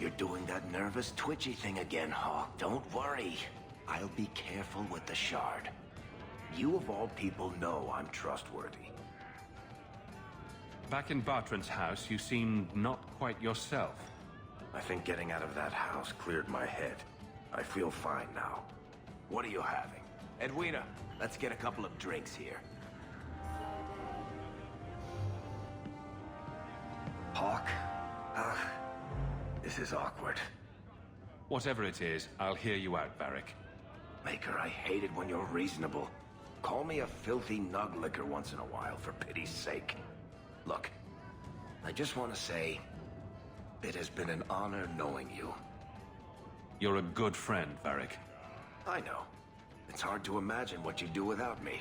You're doing that nervous, twitchy thing again, Hawke. Don't worry. I'll be careful with the shard. You of all people know I'm trustworthy. Back in Bartrand's house, you seemed not quite yourself. I think getting out of that house cleared my head. I feel fine now. What are you having? Edwina, let's get a couple of drinks here. Hawke? This is awkward. Whatever it is, I'll hear you out, Varric. Maker, I hate it when you're reasonable. Call me a filthy nug licker once in a while, for pity's sake. Look, I just want to say, it has been an honor knowing you. You're a good friend, Varric. I know. It's hard to imagine what you'd do without me.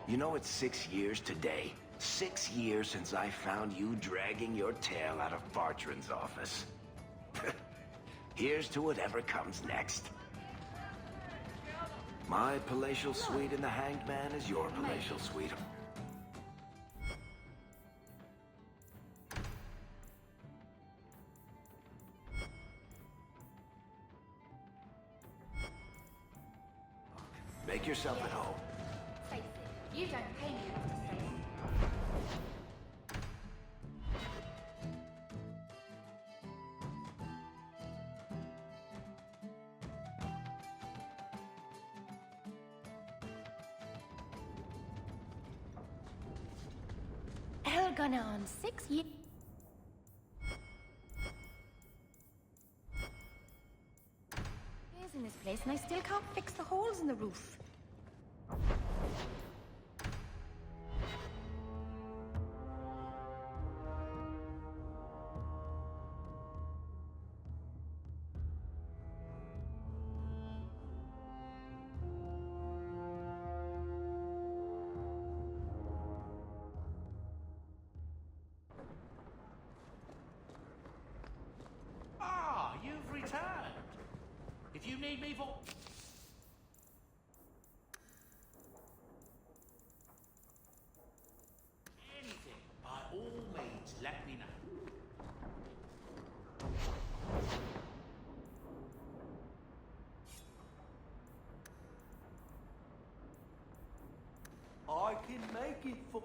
You know, it's 6 years today. 6 years since I found you dragging your tail out of Bartrand's office. Here's to whatever comes next. My palatial suite in the Hanged Man is your palatial suite. Make yourself at home. Face it, you don't pay me enough to stay. Gone on 6 years. In this place, and I still can't fix the holes in the roof. You've returned. If you need me for... anything, by all means, let me know. I can make it for...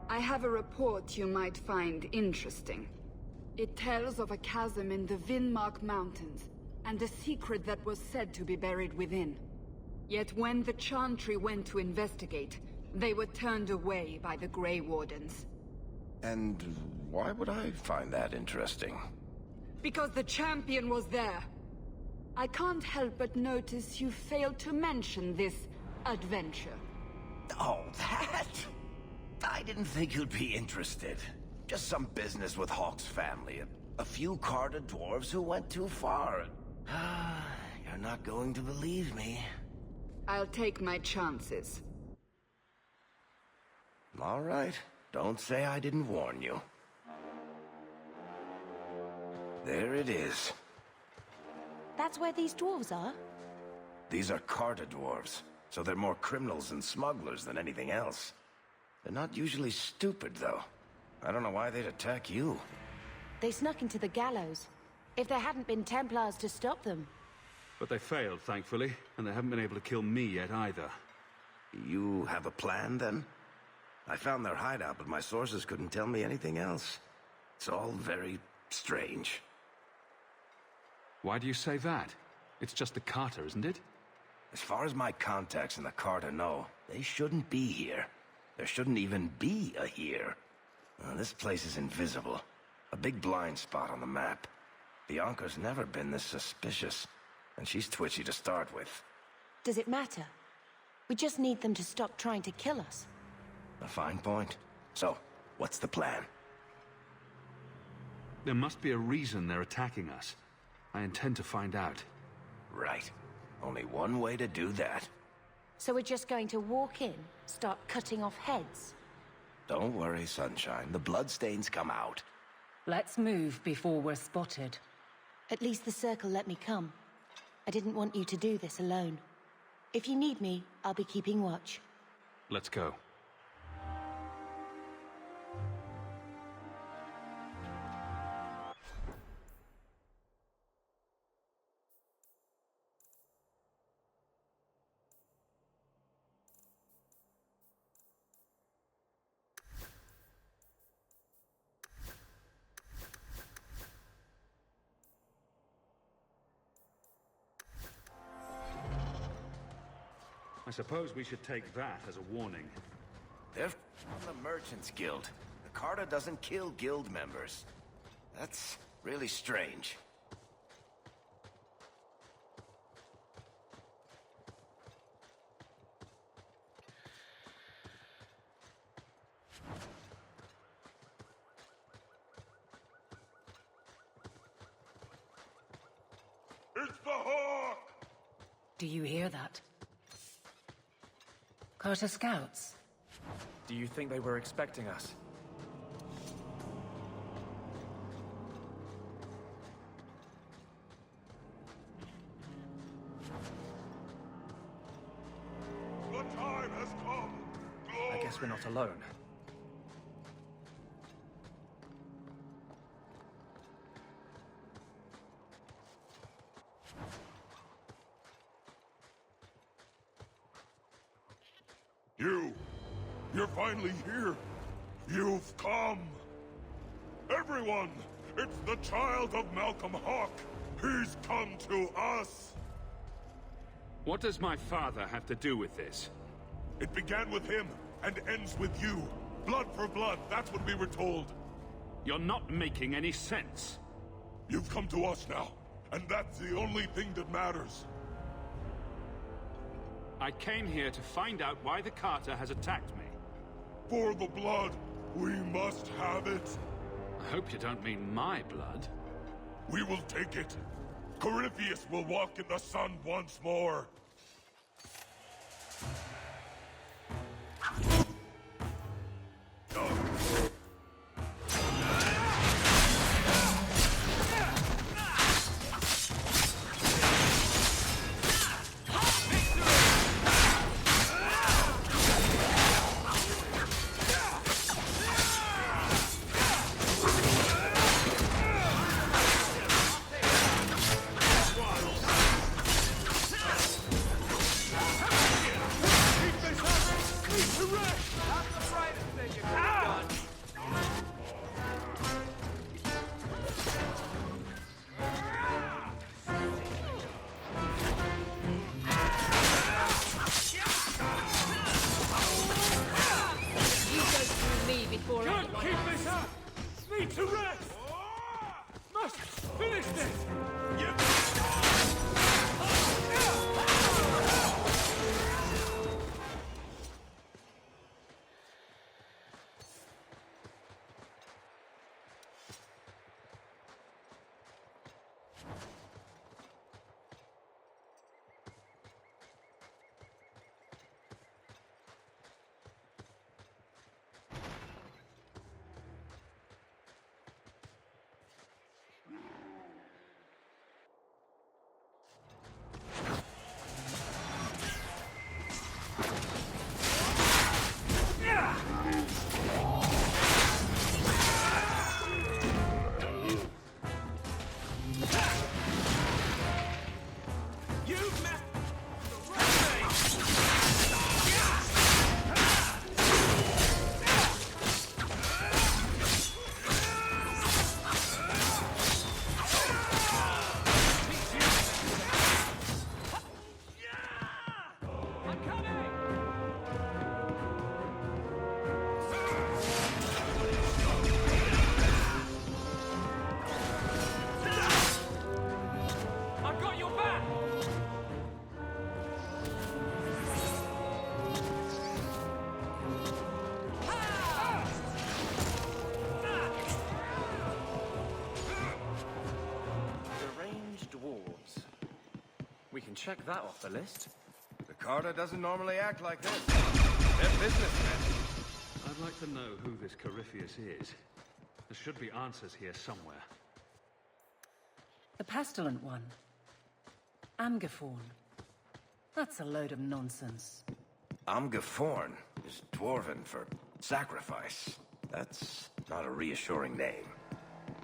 I have a report you might find interesting. It tells of a chasm in the Vinmark Mountains, and a secret that was said to be buried within. Yet when the Chantry went to investigate, they were turned away by the Grey Wardens. And why would I find that interesting? Because the champion was there. I can't help but notice you failed to mention this adventure. Oh, that? I didn't think you'd be interested. Just some business with Hawke's family. A few Carta dwarves who went too far. You're not going to believe me. I'll take my chances. All right. Don't say I didn't warn you. There it is. That's where these dwarves are? These are Carta dwarves, so they're more criminals and smugglers than anything else. They're not usually stupid, though. I don't know why they'd attack you. They snuck into the gallows. If there hadn't been Templars to stop them. But they failed, thankfully, and they haven't been able to kill me yet either. You have a plan, then? I found their hideout, but my sources couldn't tell me anything else. It's all very strange. Why do you say that? It's just the Carter, isn't it? As far as my contacts in the Carta know, they shouldn't be here. There shouldn't even be a here. This place is invisible. A big blind spot on the map. Bianca's never been this suspicious, and she's twitchy to start with. Does it matter? We just need them to stop trying to kill us. A fine point. So, what's the plan? There must be a reason they're attacking us. I intend to find out. Right. Only one way to do that. So we're just going to walk in, start cutting off heads? Don't worry, Sunshine. The bloodstains come out. Let's move before we're spotted. At least the Circle let me come. I didn't want you to do this alone. If you need me, I'll be keeping watch. Let's go. I suppose we should take that as a warning. They're from the Merchants Guild. The Carta doesn't kill guild members. That's really strange. It's the Hawke! Do you hear that? Carter scouts? Do you think they were expecting us? The time has come! I guess we're not alone. You're finally here. You've come. Everyone, it's the child of Malcolm Hawke. He's come to us. What does my father have to do with this? It began with him and ends with you. Blood for blood, that's what we were told. You're not making any sense. You've come to us now, and that's the only thing that matters. I came here to find out why the Carter has attacked me. For the blood, we must have it. I hope you don't mean my blood. We will take it. Corypheus will walk in the sun once more. can check that off the list. The Carter doesn't normally act like this. They're businessmen. I'd like to know who this Corypheus is. There should be answers here somewhere. The pestilent one. Amgaforn. That's a load of nonsense. Amgaforn is Dwarven for sacrifice. That's not a reassuring name.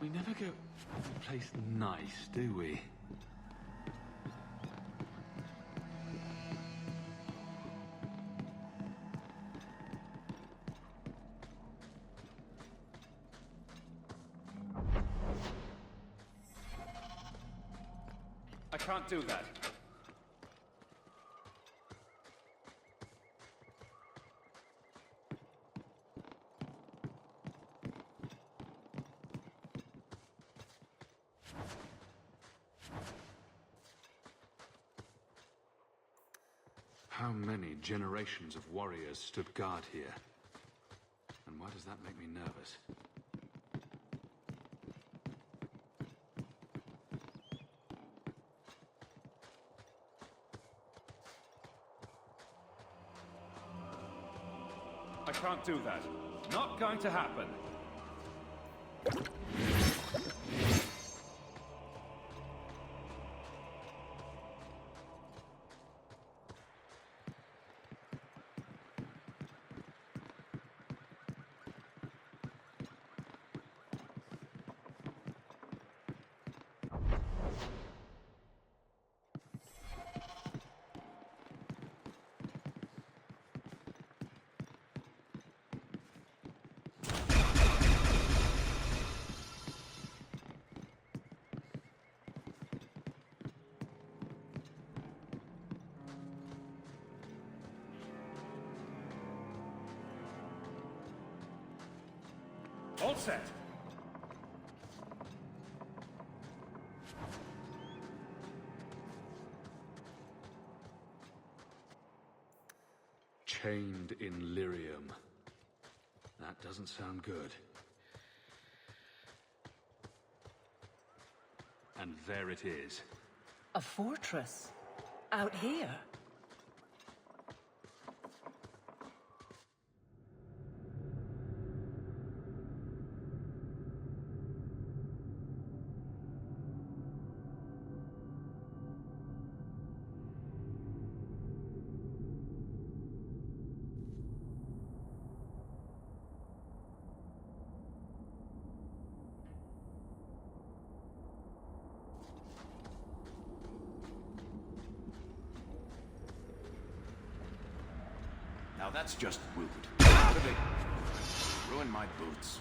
We never go a place nice, do we? I can't do that. How many generations of warriors stood guard here? And why does that make me nervous? I can't do that. Not going to happen. All set. Chained in lyrium. That doesn't sound good. And there it is. A fortress? Out here? Now that's just rude. Out of it! Ruin my boots.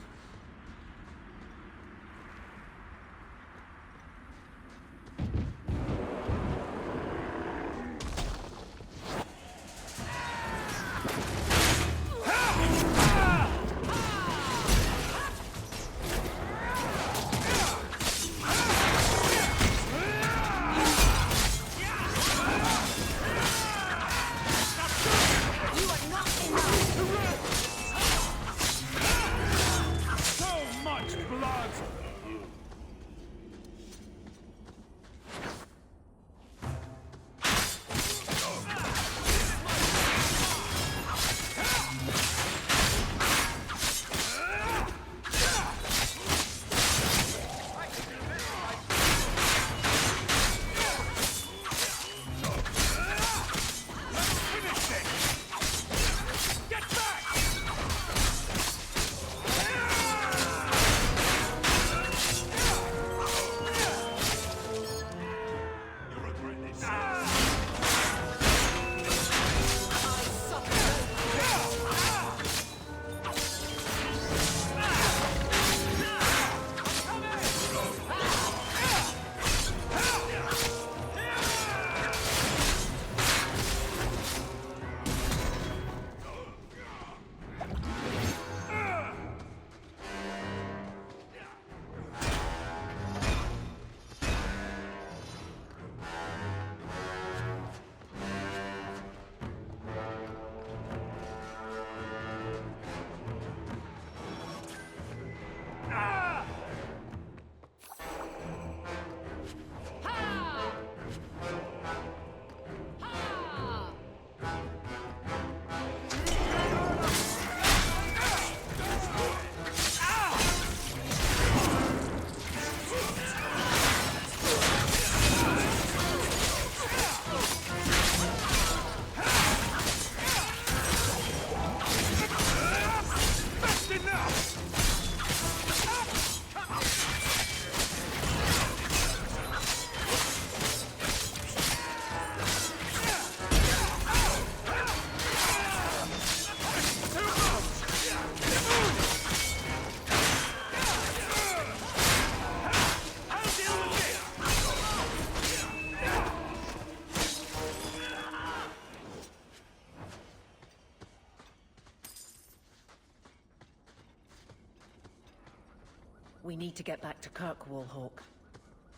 We need to get back to Kirkwall, Hawke.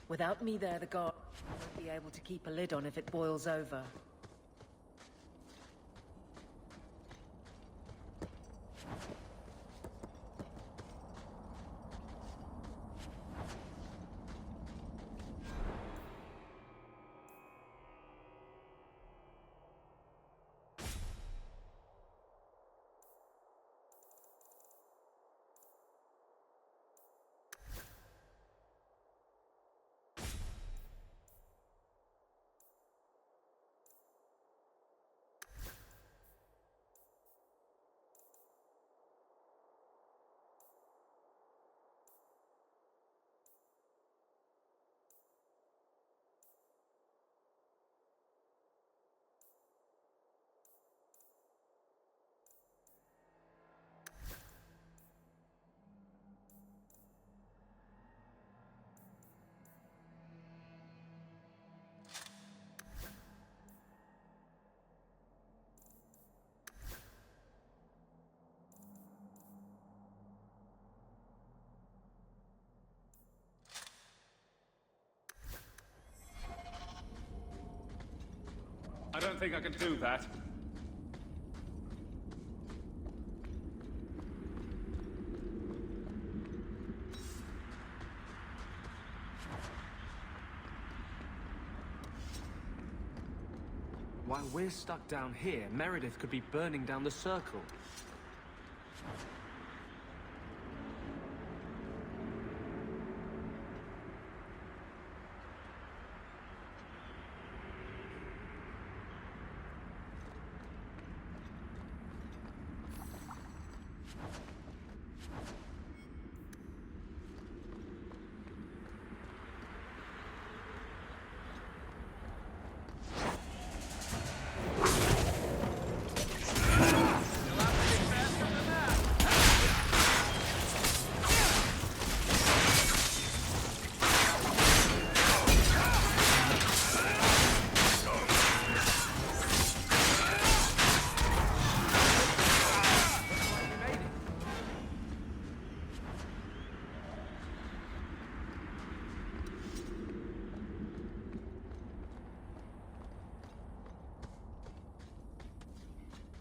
Without me there, the guard won't be able to keep a lid on if it boils over. I don't think I can do that. While we're stuck down here, Meredith could be burning down the circle.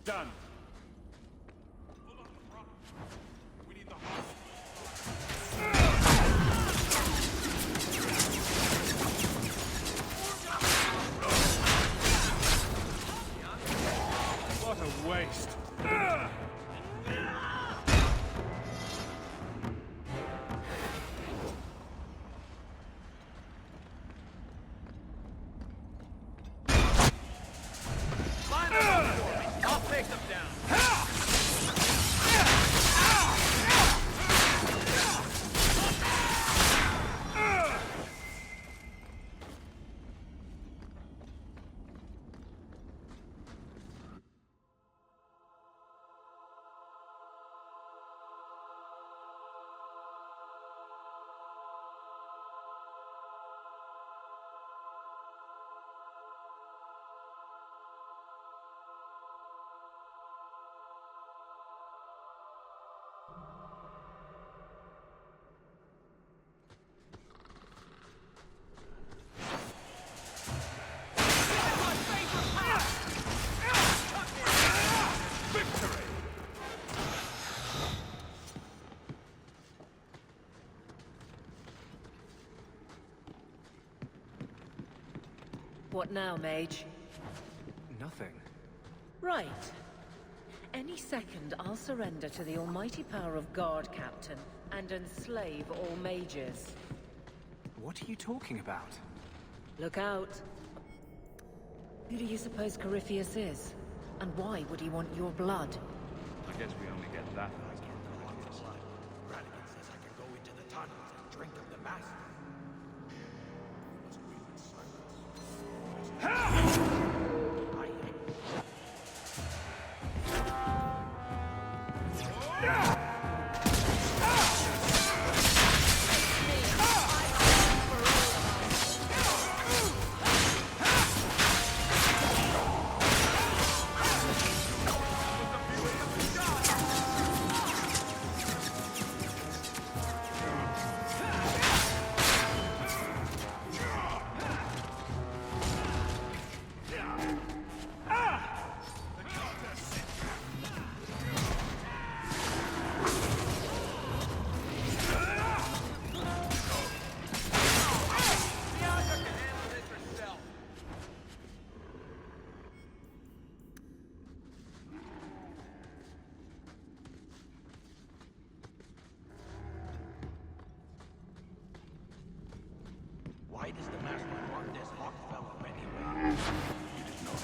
Done. We need the What a waste. I'll take them down. What now, mage? Nothing. Right. Any second, I'll surrender to the almighty power of Guard Captain and enslave all mages. What are you talking about? Look out. Who do you suppose Corypheus is? And why would he want your blood? I guess we only get that from Corypheus. drink of the master. You must weep in silence. I hate Why does the master want this Hawke fellow anyway? You didn't know.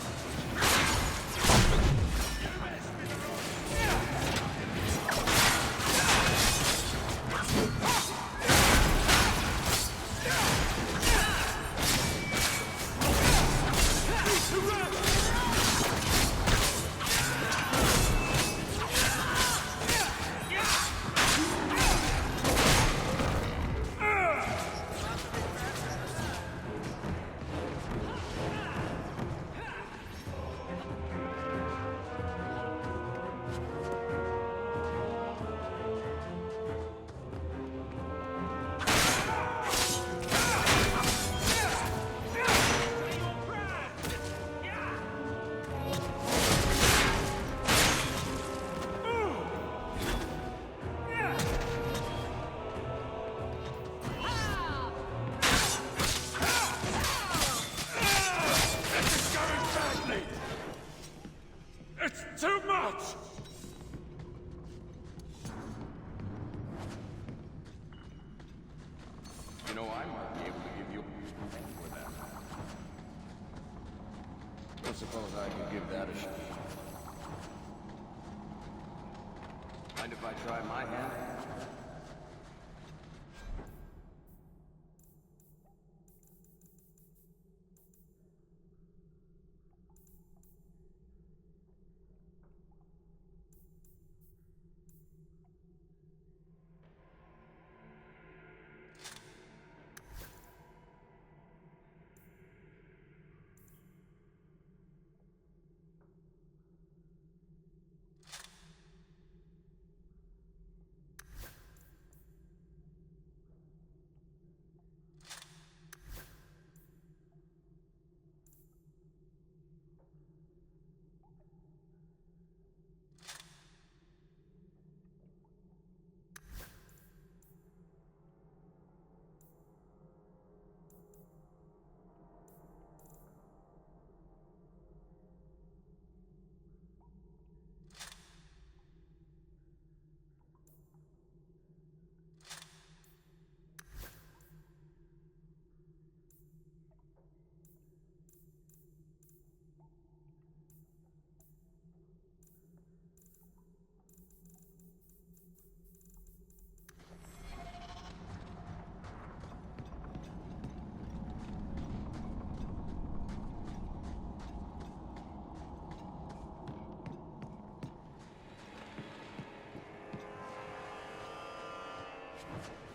It's too much! You know, I might be able to give you a thing for that. I suppose I could give that a shot. Mind if I try my hand?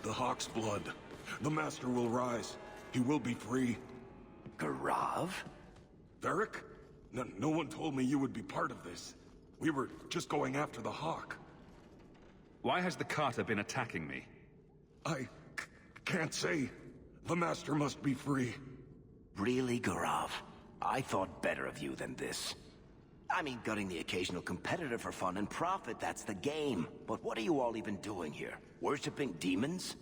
The Hawke's blood. The Master will rise. He will be free. Garav? Varric? No one told me you would be part of this. We were just going after the Hawke. Why has the Carter been attacking me? I can't say. The Master must be free. Really, Garav? I thought better of you than this. I mean, gutting the occasional competitor for fun and profit, that's the game. But what are you all even doing here? Worshipping demons?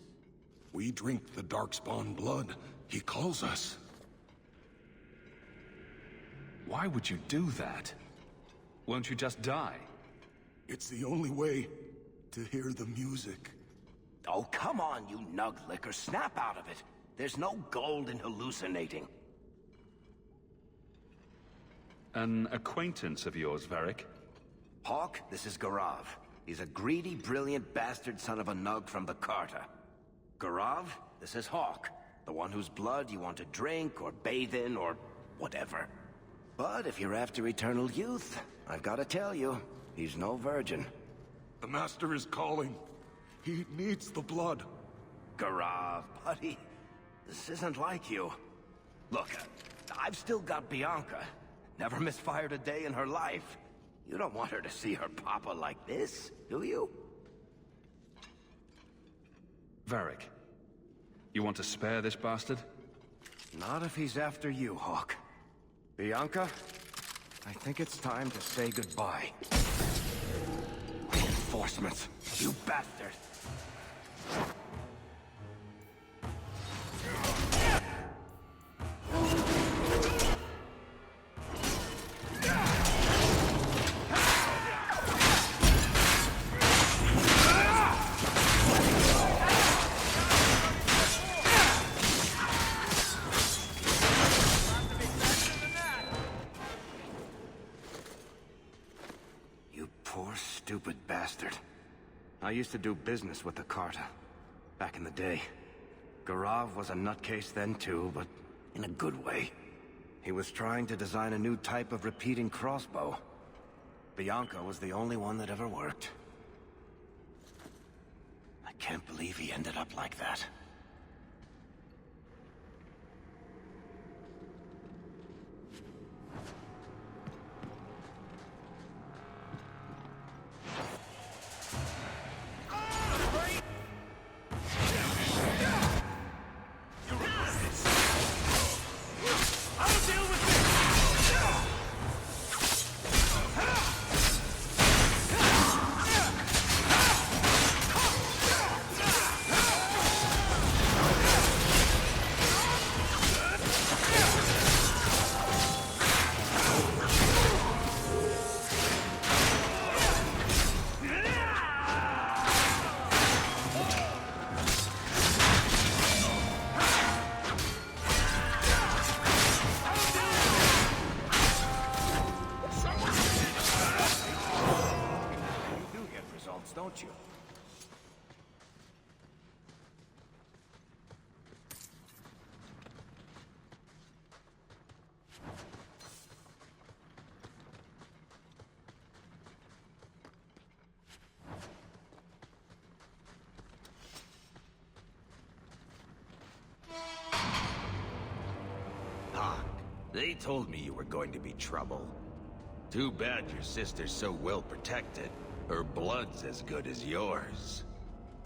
We drink the Darkspawn blood. He calls us. Why would you do that? Won't you just die? It's the only way to hear the music. Oh, come on, you nug licker. Snap out of it. There's no gold in hallucinating. An acquaintance of yours, Varric? Hawke, this is Garav. He's a greedy, brilliant bastard son of a nug from the Carter. Garav, this is Hawke. The one whose blood you want to drink or bathe in or whatever. But if you're after eternal youth, I've got to tell you, he's no virgin. The Master is calling. He needs the blood. Garav, buddy, this isn't like you. Look, I've still got Bianca. Never misfired a day in her life. You don't want her to see her papa like this, do you? Varric, you want to spare this bastard? Not if he's after you, Hawke. Bianca, I think it's time to say goodbye. Reinforcements, you bastard! Stupid bastard. I used to do business with the Carta. Back in the day. Garav was a nutcase then too, but in a good way. He was trying to design a new type of repeating crossbow. Bianca was the only one that ever worked. I can't believe he ended up like that. Don't you? They told me you were going to be trouble. Too bad your sister's so well protected. Her blood's as good as yours.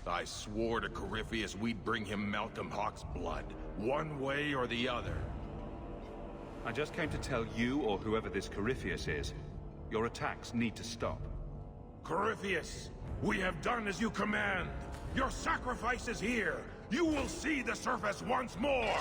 I swore to Corypheus we'd bring him Malcolm Hawke's blood, one way or the other. I just came to tell you, or whoever this Corypheus is, your attacks need to stop. Corypheus, we have done as you command. Your sacrifice is here. You will see the surface once more.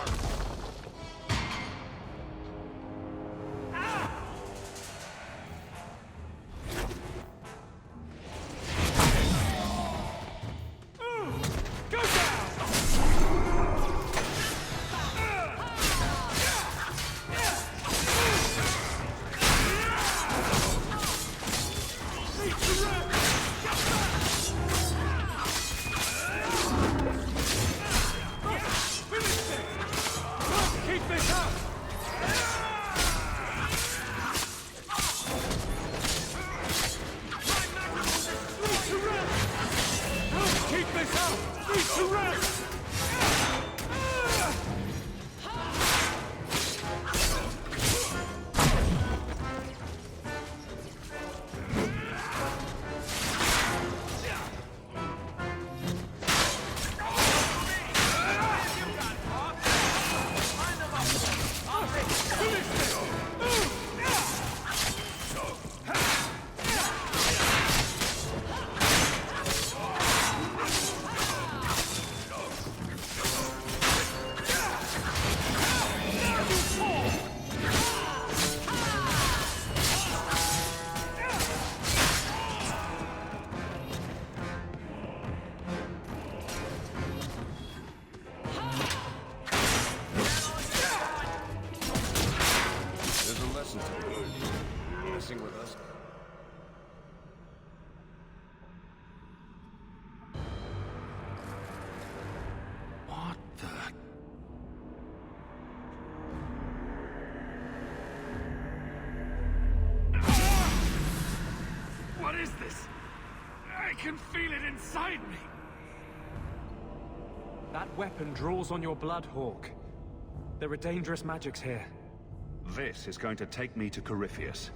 this. I can feel it inside me. That weapon draws on your blood, Hawke. There are dangerous magics here. This is going to take me to Corypheus.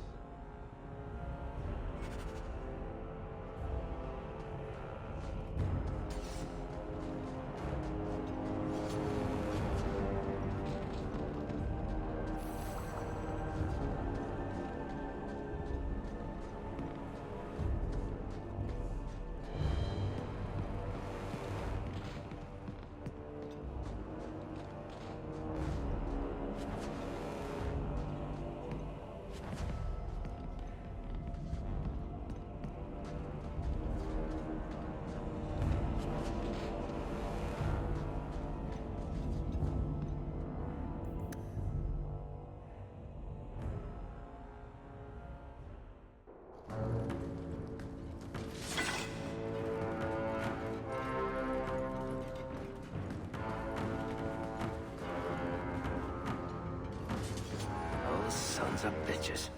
Sons of bitches.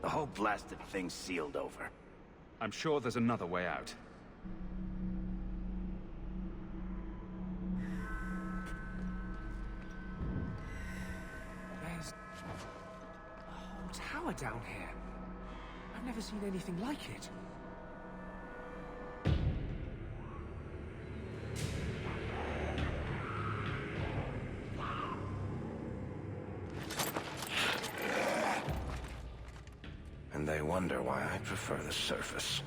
The whole blasted thing's sealed over. I'm sure there's another way out. There's a whole tower down here. I've never seen anything like it. And they wonder why I prefer the surface.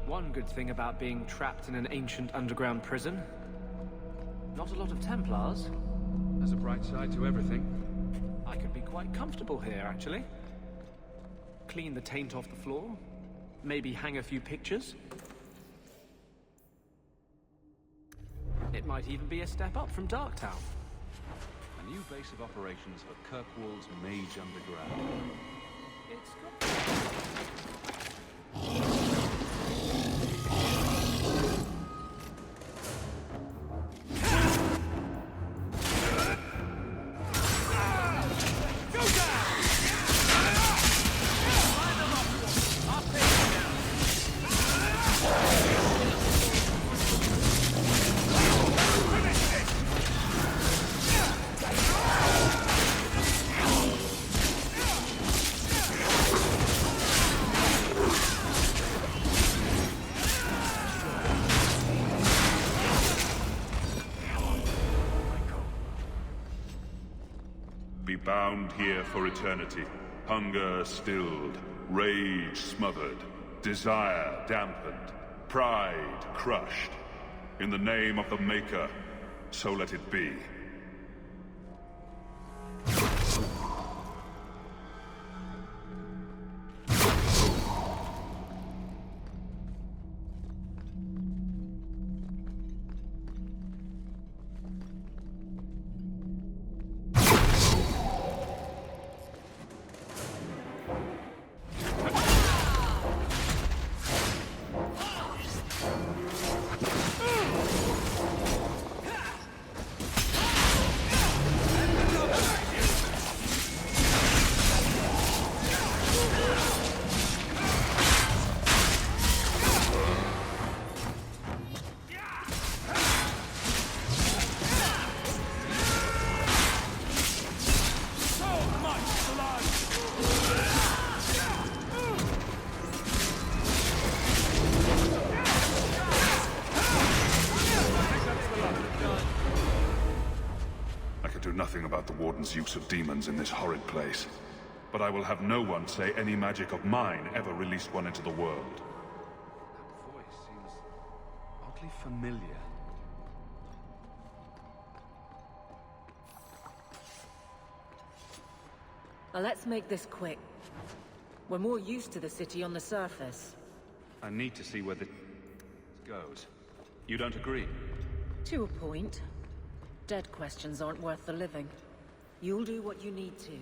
One good thing about being trapped in an ancient underground prison. Not a lot of Templars. There's a bright side to everything. I could be quite comfortable here, actually. Clean the taint off the floor. Maybe hang a few pictures. It might even be a step up from Darktown. A new base of operations for Kirkwall's Mage Underground. It's got... Be bound here for eternity. Hunger stilled, rage smothered, desire dampened, pride crushed. In the name of the Maker, so let it be. Nothing about the Warden's use of demons in this horrid place. But I will have no one say any magic of mine ever released one into the world. That voice seems oddly familiar. Now let's make this quick. We're more used to the city on the surface. I need to see where this goes. You don't agree? To a point. Dead questions aren't worth the living. You'll do what you need to.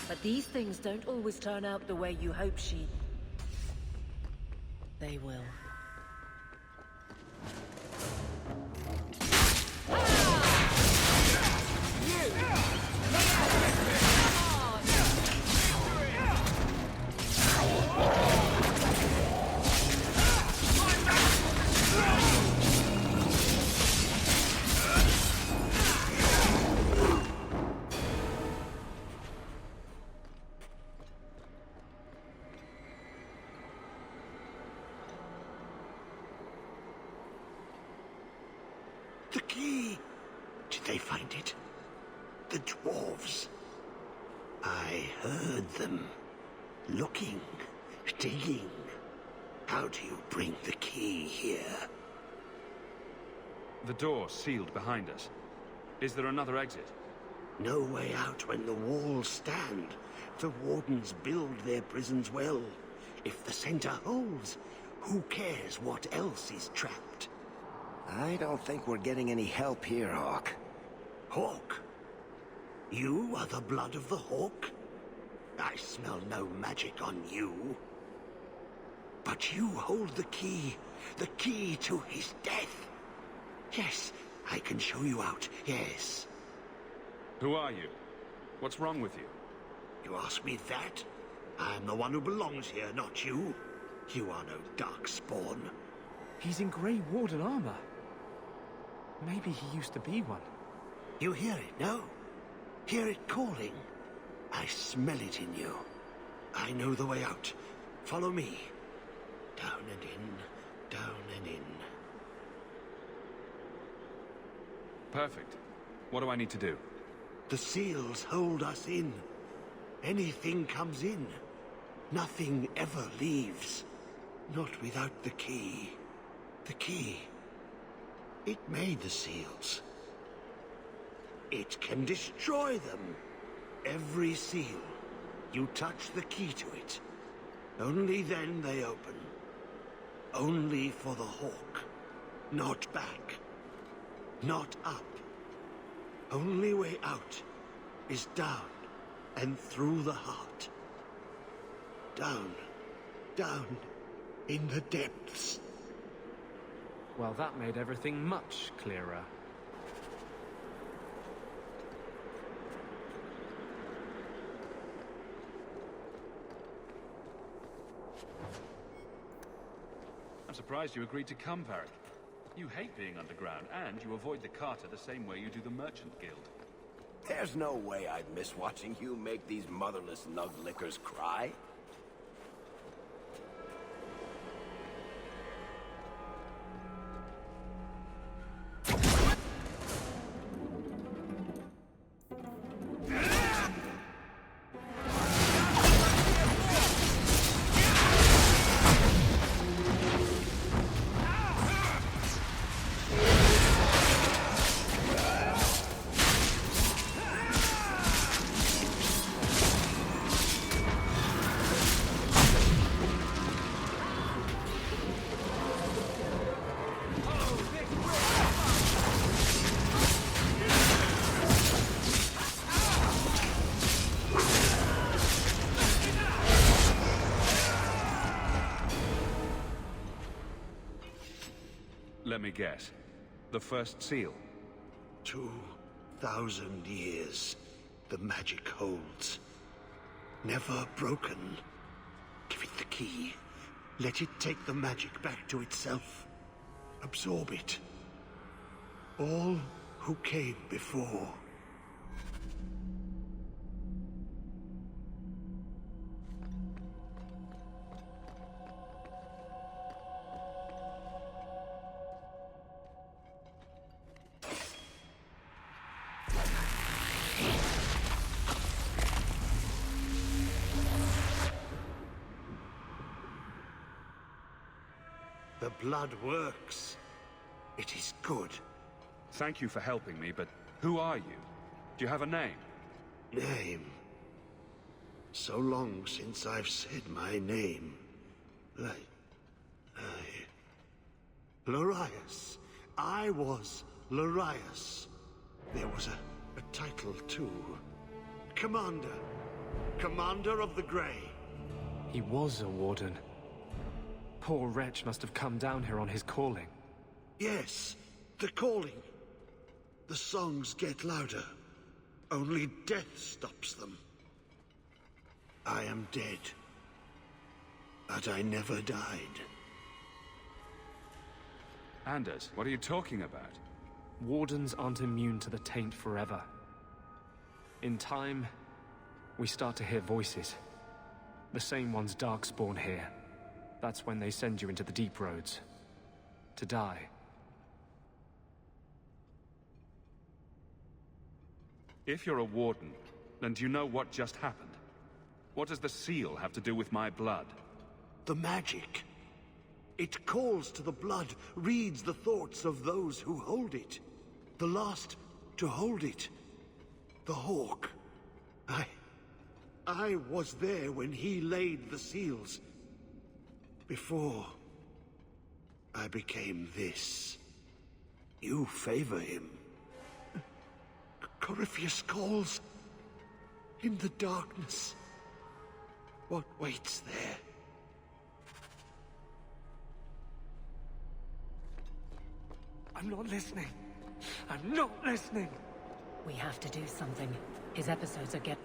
But these things don't always turn out the way you hope They will. You! The key! Did they find it? The dwarves. I heard them. Looking, digging. How do you bring the key here? The door sealed behind us. Is there another exit? No way out when the walls stand. The wardens build their prisons well. If the center holds, who cares what else is trapped? I don't think we're getting any help here, Hawke. Hawke? You are the blood of the Hawke? I smell no magic on you. But you hold the key to his death. Yes, I can show you out, yes. Who are you? What's wrong with you? You ask me that? I'm the one who belongs here, not you. You are no darkspawn. He's in Grey Warden armor. Maybe he used to be one. You hear it, no? Hear it calling. I smell it in you. I know the way out. Follow me. Down and in, down and in. Perfect. What do I need to do? The seals hold us in. Anything comes in. Nothing ever leaves. Not without the key. The key. It made the seals. It can destroy them. Every seal. You touch the key to it. Only then they open. Only for the Hawke. Not back. Not up. Only way out is down and through the heart. Down. Down. In the depths. Well, that made everything much clearer. I'm surprised you agreed to come, Varric. You hate being underground, and you avoid the Carter the same way you do the Merchant Guild. There's no way I'd miss watching you make these motherless nug-lickers cry. Let me guess. The first seal? 2,000 years the magic holds. Never broken. Give it the key. Let it take the magic back to itself. Absorb it. All who came before. The blood works. It is good. Thank you for helping me, but who are you? Do you have a name? Name? So long since I've said my name. Larius. I was Larius. There was a title too. Commander. Commander of the Grey. He was a warden. Poor wretch must have come down here on his calling. Yes, the calling. The songs get louder. Only death stops them. I am dead. But I never died. Anders, what are you talking about? Wardens aren't immune to the taint forever. In time, we start to hear voices. The same ones Darkspawn hear. That's when they send you into the deep roads. To die. If you're a warden, then do you know what just happened? What does the seal have to do with my blood? The magic. It calls to the blood, reads the thoughts of those who hold it. The last to hold it. The Hawke. I was there when he laid the seals. Before I became this. You favor him. Corypheus calls. In the darkness. What waits there? I'm not listening. I'm not listening. We have to do something. His episodes are getting...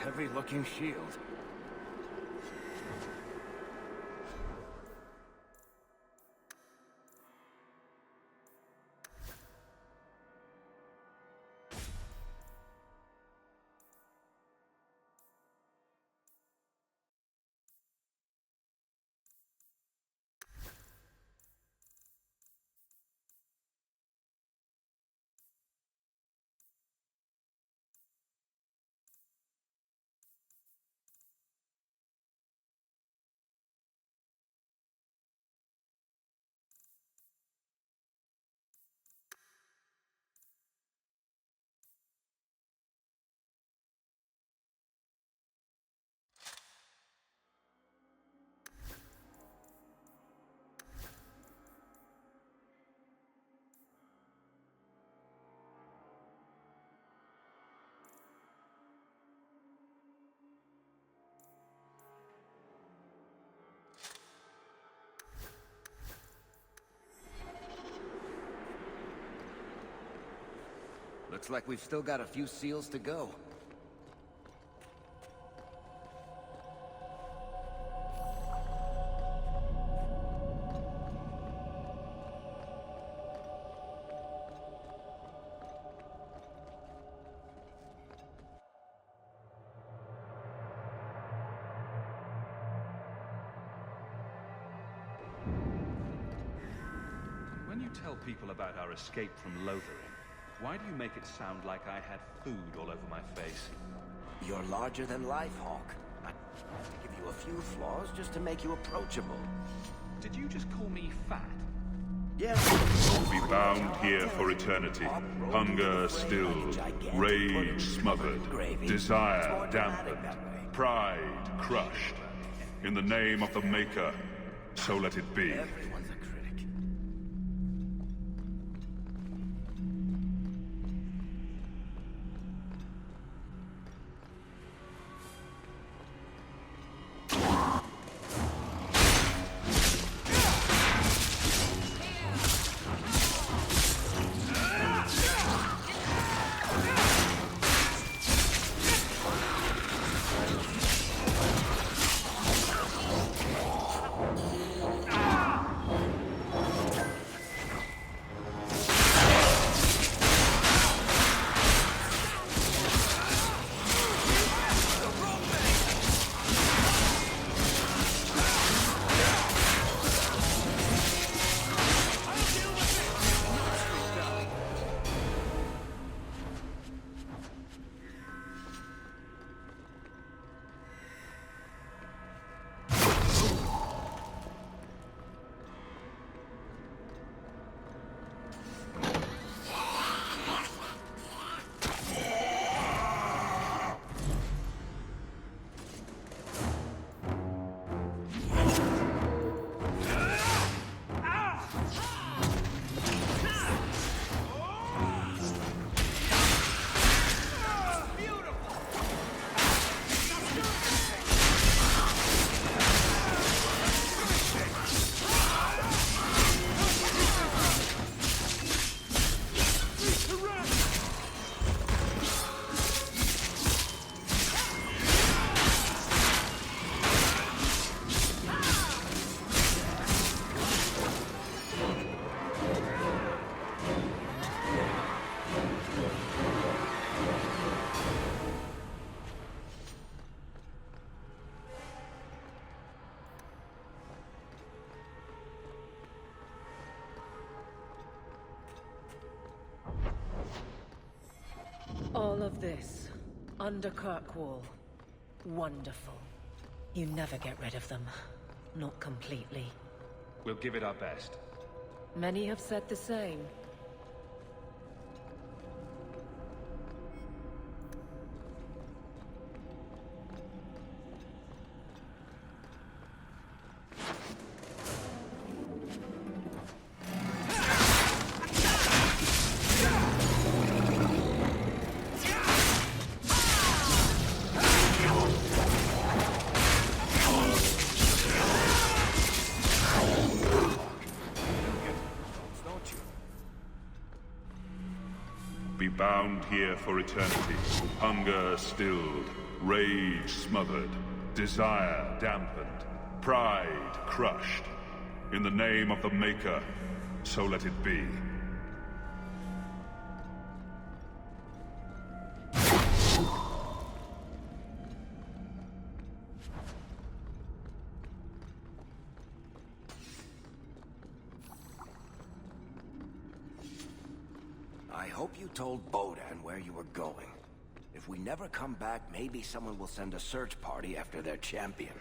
Heavy-looking shield. Looks like we've still got a few seals to go. When you tell people about our escape from Lothering, why do you make it sound like I had food all over my face? You're larger than life, Hawke. I have to give you a few flaws just to make you approachable. Did you just call me fat? Yeah. Be bound here for eternity. Hunger stilled, rage smothered, desire dampened, pride crushed. In the name of the Maker, so let it be. Everyone's a critic. this, under Kirkwall. Wonderful. You never get rid of them. Not completely. We'll give it our best. Many have said the same. Be bound here for eternity. Hunger stilled, rage smothered, desire dampened, pride crushed. In the name of the Maker, so let it be. I hope you told Bodan where you were going. If we never come back, maybe someone will send a search party after their champion.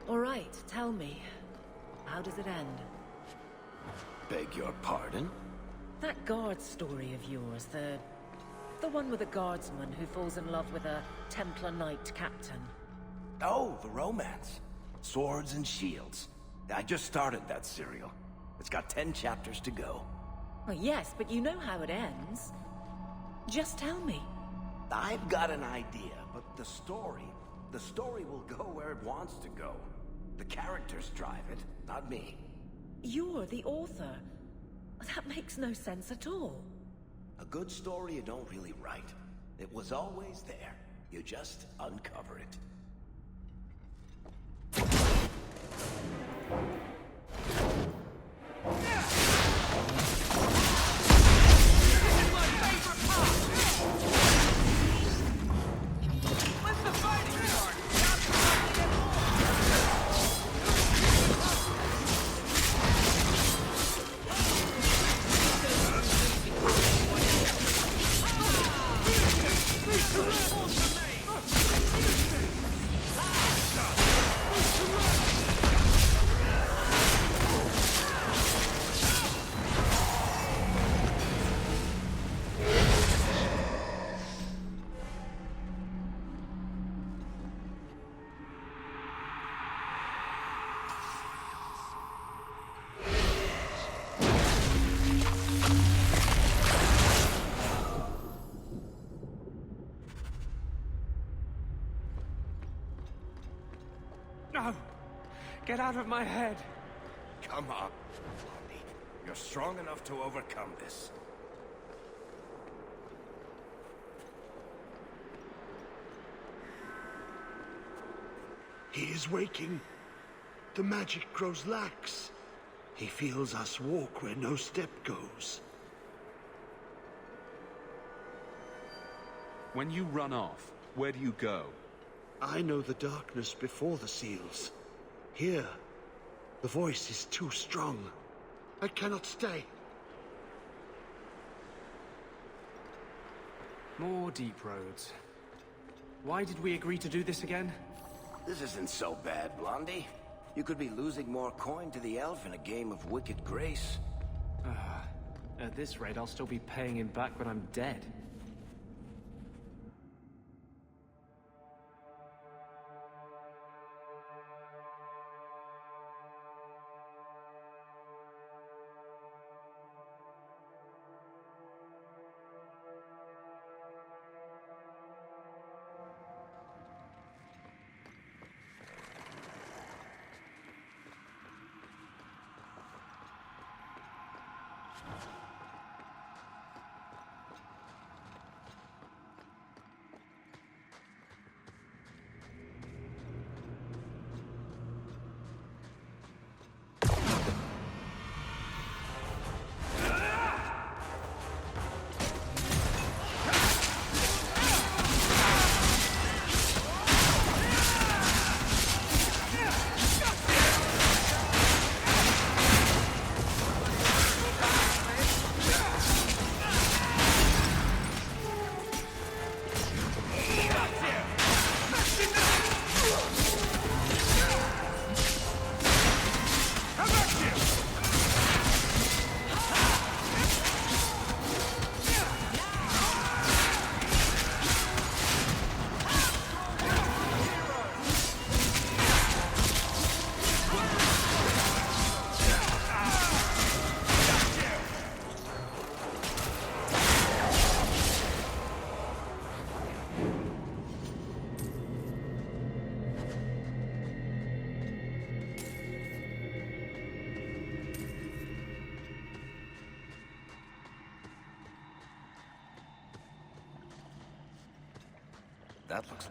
All right, tell me. How does it end? Beg your pardon? That guard story of yours, the one with a guardsman who falls in love with a Templar Knight captain. Oh, the romance. Swords and shields. I just started that serial. It's got 10 chapters to go. Well, yes, but you know how it ends. Just tell me. I've got an idea, but the story will go where it wants to go. The characters drive it, not me. You're the author. That makes no sense at all. A good story you don't really write. It was always there. You just uncover it. No! Get out of my head! Come on, Blondie. You're strong enough to overcome this. He is waking. The magic grows lax. He feels us walk where no step goes. When you run off, where do you go? I know the darkness before the seals. Here, the voice is too strong. I cannot stay. More deep roads. Why did we agree to do this again? This isn't so bad, Blondie. You could be losing more coin to the elf in a game of wicked grace. At this rate, I'll still be paying him back when I'm dead. That looks...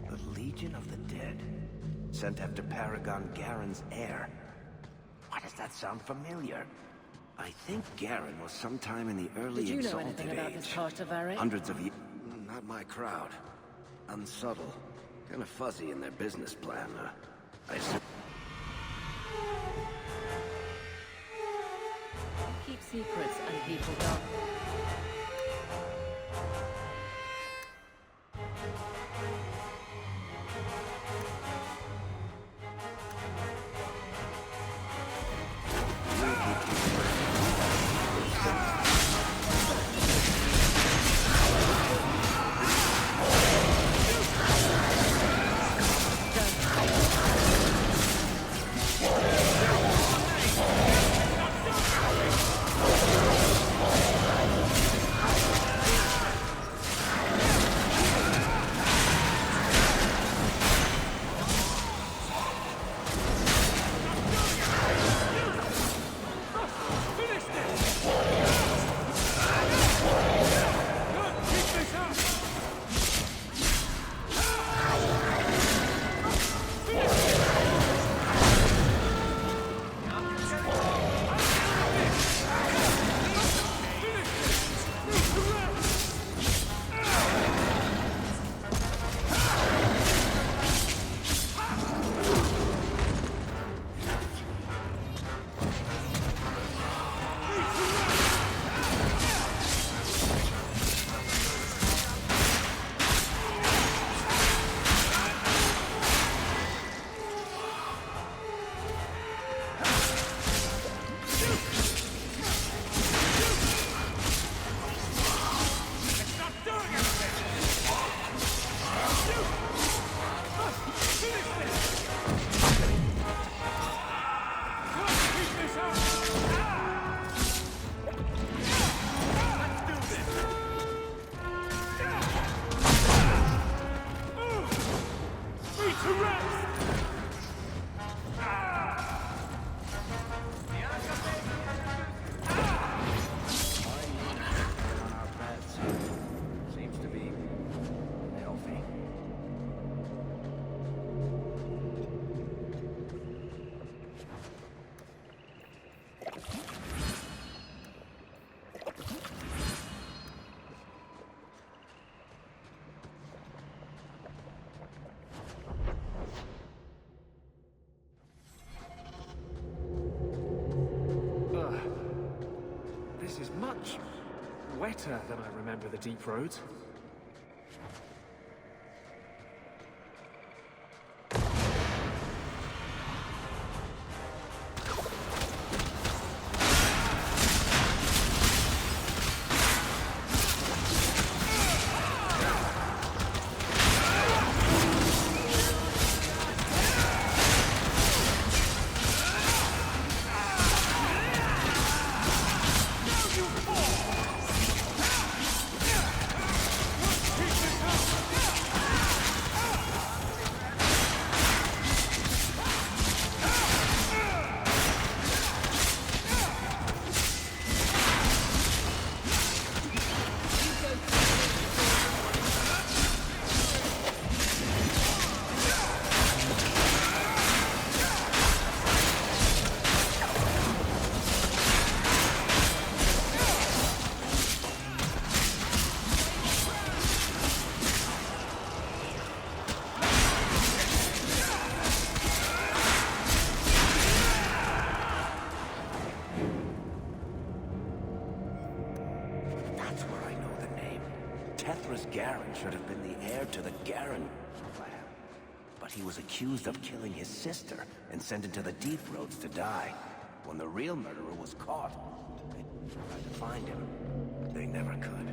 The Legion of the Dead. Sent after Paragon Garen's heir. Why does that sound familiar? I think Garen was sometime in the early Did you know Exalted anything about Age. this part of Varric? Hundreds of years... Not my crowd. Unsubtle. Kind of fuzzy in their business plan. I assume... Keep secrets and people dumb. much wetter than I remember the deep roads. Should have been the heir to the Garen clan. But he was accused of killing his sister and sent into the deep roads to die. When the real murderer was caught, they tried to find him. They never could.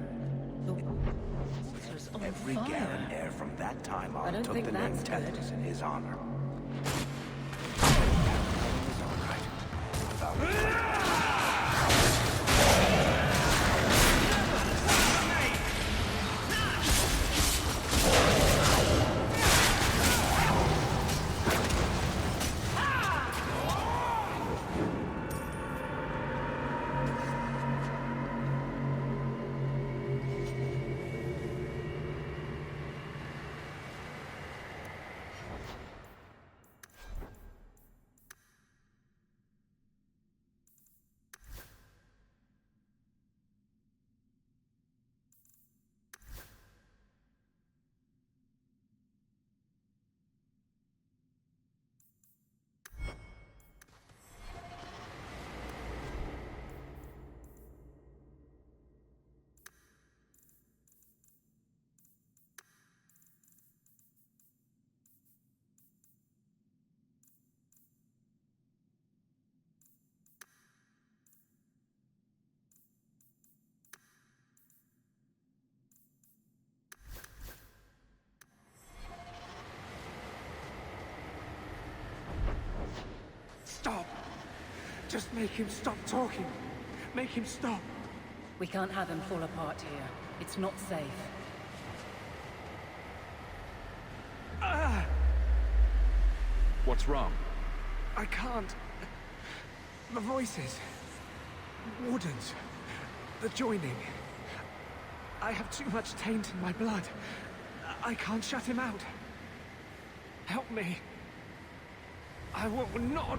The water's on Every fire. Garen heir from that time I on don't took think the name that's good. Thedas in his honor. It was all right. Without Stop! Just make him stop talking. Make him stop. We can't have him fall apart here. It's not safe. What's wrong? I can't. The voices. Wardens. The joining. I have too much taint in my blood. I can't shut him out. Help me. I will not...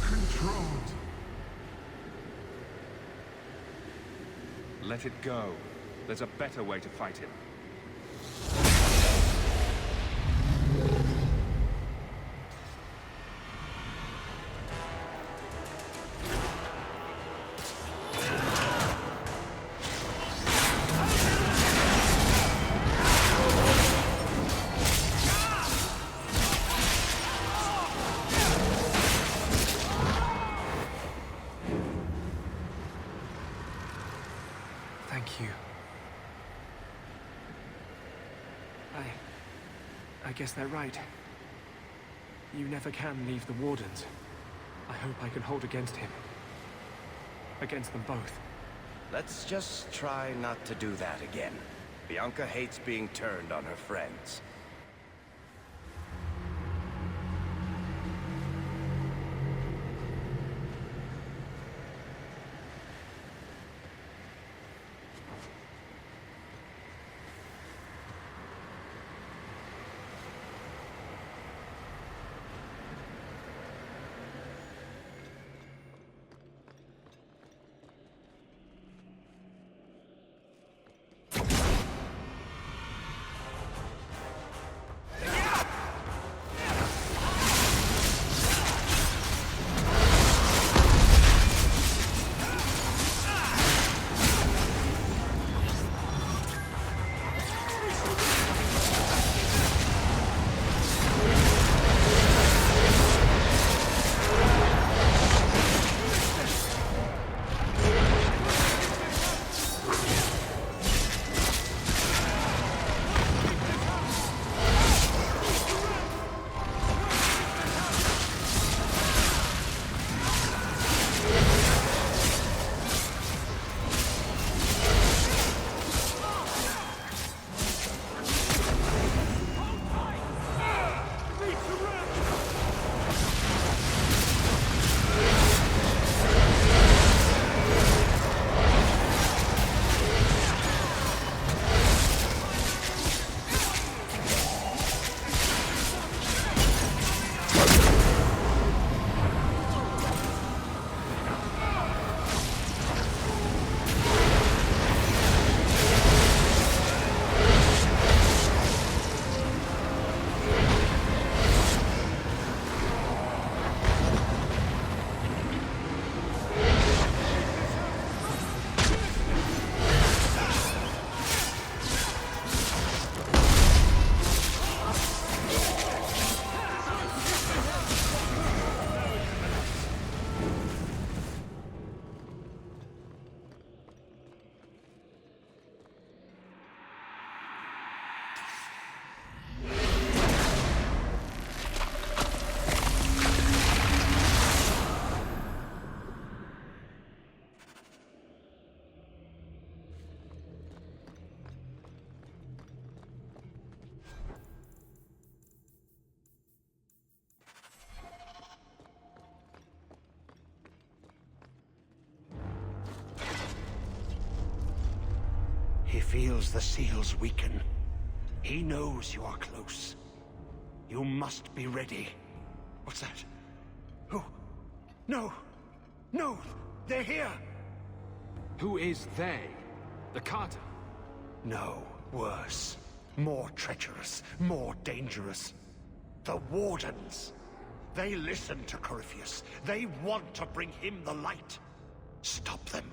Controlled. Let it go. There's a better way to fight him. Thank you. I guess they're right. You never can leave the Wardens. I hope I can hold against him. Against them both. Let's just try not to do that again. Bianca hates being turned on her friends. feels the seals weaken. He knows you are close. You must be ready. What's that? Who? No! No! They're here! Who is they? The Carter? No, worse. More treacherous, more dangerous. The Wardens. They listen to Corypheus. They want to bring him the light. Stop them.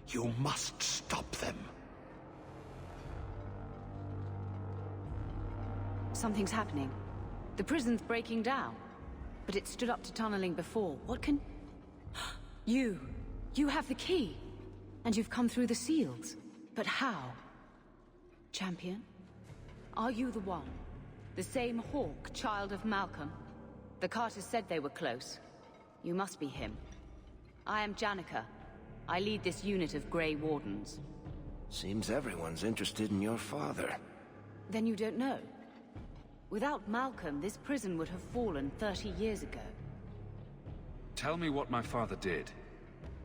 You must stop them. Something's happening. The prison's breaking down. But it stood up to tunneling before. What can... You have the key. And you've come through the seals. But how? Champion? Are you the one? The same Hawke, child of Malcolm? The Carters said they were close. You must be him. I am Janica. I lead this unit of Grey Wardens. Seems everyone's interested in your father. Then you don't know? Without Malcolm, this prison would have fallen 30 years ago. Tell me what my father did.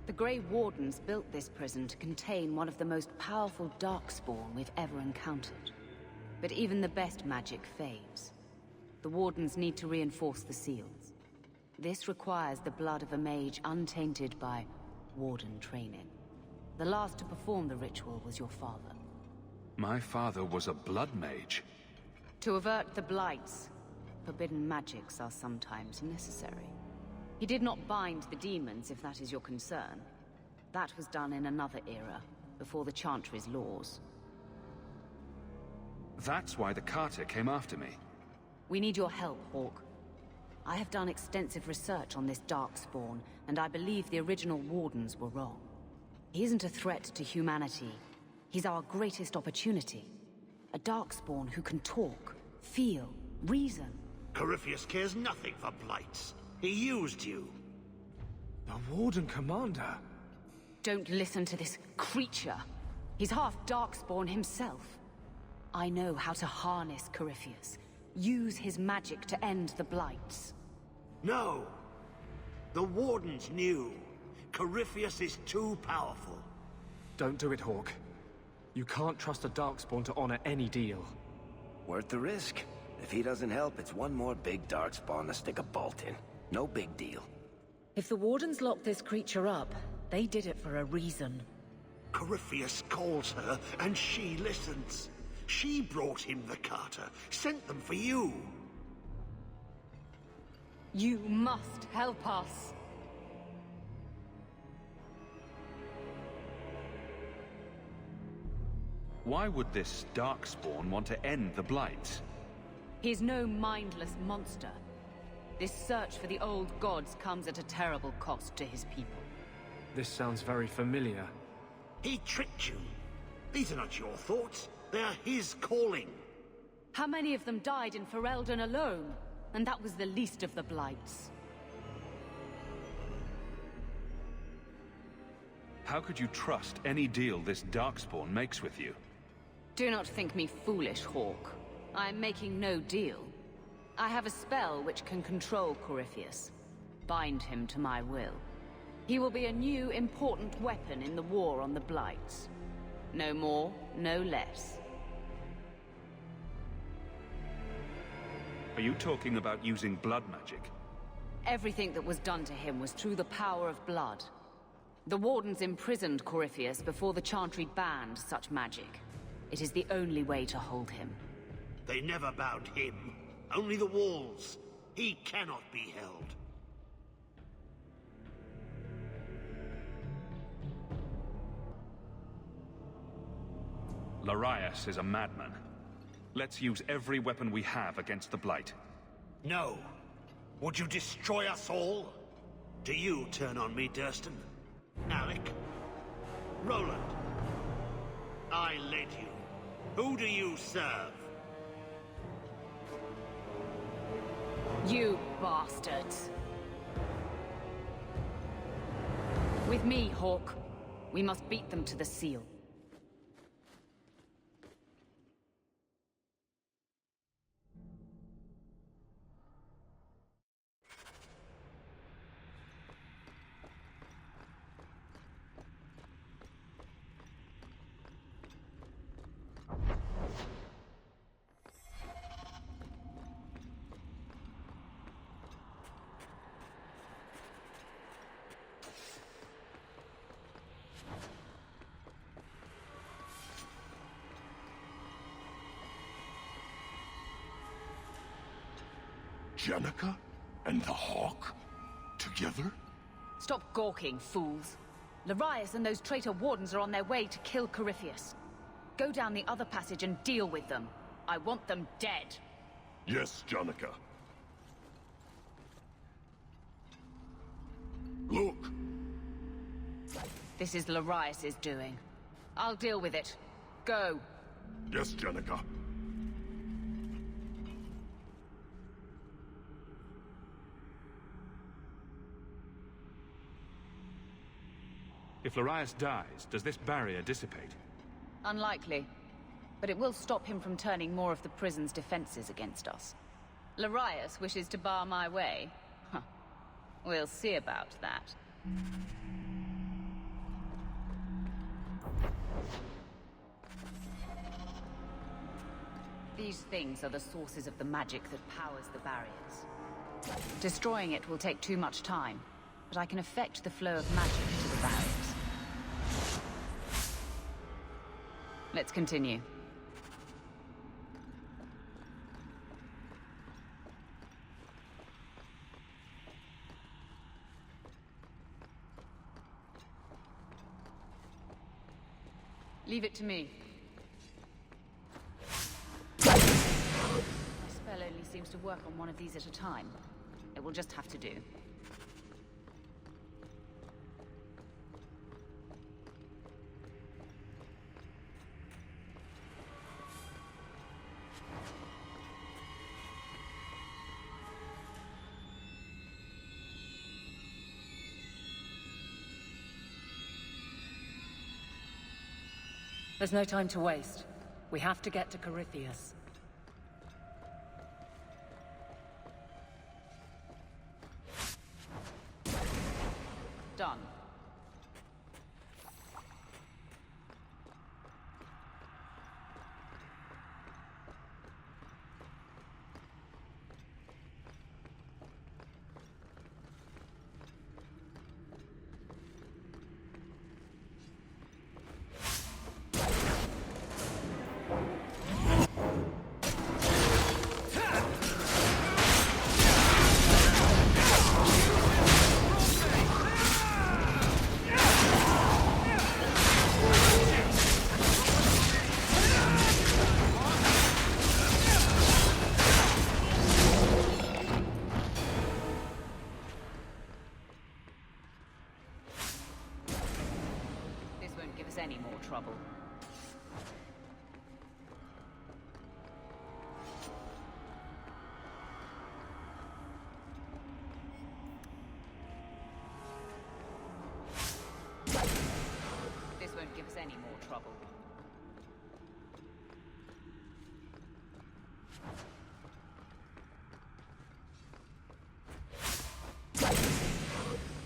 The Grey Wardens built this prison to contain one of the most powerful Darkspawn we've ever encountered. But even the best magic fades. The Wardens need to reinforce the seals. This requires the blood of a mage untainted by Warden training. The last to perform the ritual was your father. My father was a blood mage. To avert the blights, forbidden magics are sometimes necessary. He did not bind the demons, if that is your concern. That was done in another era, before the Chantry's laws. That's why the Carter came after me. We need your help, Hawke. I have done extensive research on this Darkspawn, and I believe the original Wardens were wrong. He isn't a threat to humanity. He's our greatest opportunity. A Darkspawn who can talk, feel, reason. Corypheus cares nothing for blights. He used you. The Warden Commander? Don't listen to this creature. He's half Darkspawn himself. I know how to harness Corypheus. Use his magic to end the blights. No. The Wardens knew. Corypheus is too powerful. Don't do it, Hawke. You can't trust a Darkspawn to honor any deal. Worth the risk. If he doesn't help, it's one more big Darkspawn to stick a bolt in. No big deal. If the Wardens locked this creature up, they did it for a reason. Corypheus calls her, and she listens. She brought him the Carter, sent them for you. You must help us. Why would this Darkspawn want to end the blights? He's no mindless monster. This search for the old gods comes at a terrible cost to his people. This sounds very familiar. He tricked you. These are not your thoughts. They are his calling. How many of them died in Ferelden alone? And that was the least of the blights. How could you trust any deal this Darkspawn makes with you? Do not think me foolish, Hawke. I am making no deal. I have a spell which can control Corypheus. Bind him to my will. He will be a new, important weapon in the war on the blights. No more, no less. Are you talking about using blood magic? Everything that was done to him was through the power of blood. The Wardens imprisoned Corypheus before the Chantry banned such magic. It is the only way to hold him. They never bound him. Only the walls. He cannot be held. Larius is a madman. Let's use every weapon we have against the Blight. No. Would you destroy us all? Do you turn on me, Durston? Alec? Roland? I led you. Who do you serve? You bastards. With me, Hawke. We must beat them to the seal. Jenica and the Hawke together? Stop gawking, fools. Larius and those traitor wardens are on their way to kill Corypheus. Go down the other passage and deal with them. I want them dead. Yes, Jenica. Look! This is Larius's doing. I'll deal with it. Go. Yes, Jenica. If Larius dies, does this barrier dissipate? Unlikely. But it will stop him from turning more of the prison's defenses against us. Larius wishes to bar my way. Huh. We'll see about that. These things are the sources of the magic that powers the barriers. Destroying it will take too much time, but I can affect the flow of magic to the barriers. Let's continue. Leave it to me. My spell only seems to work on one of these at a time. It will just have to do. There's no time to waste. We have to get to Corypheus. Done. Any more trouble. This won't give us any more trouble.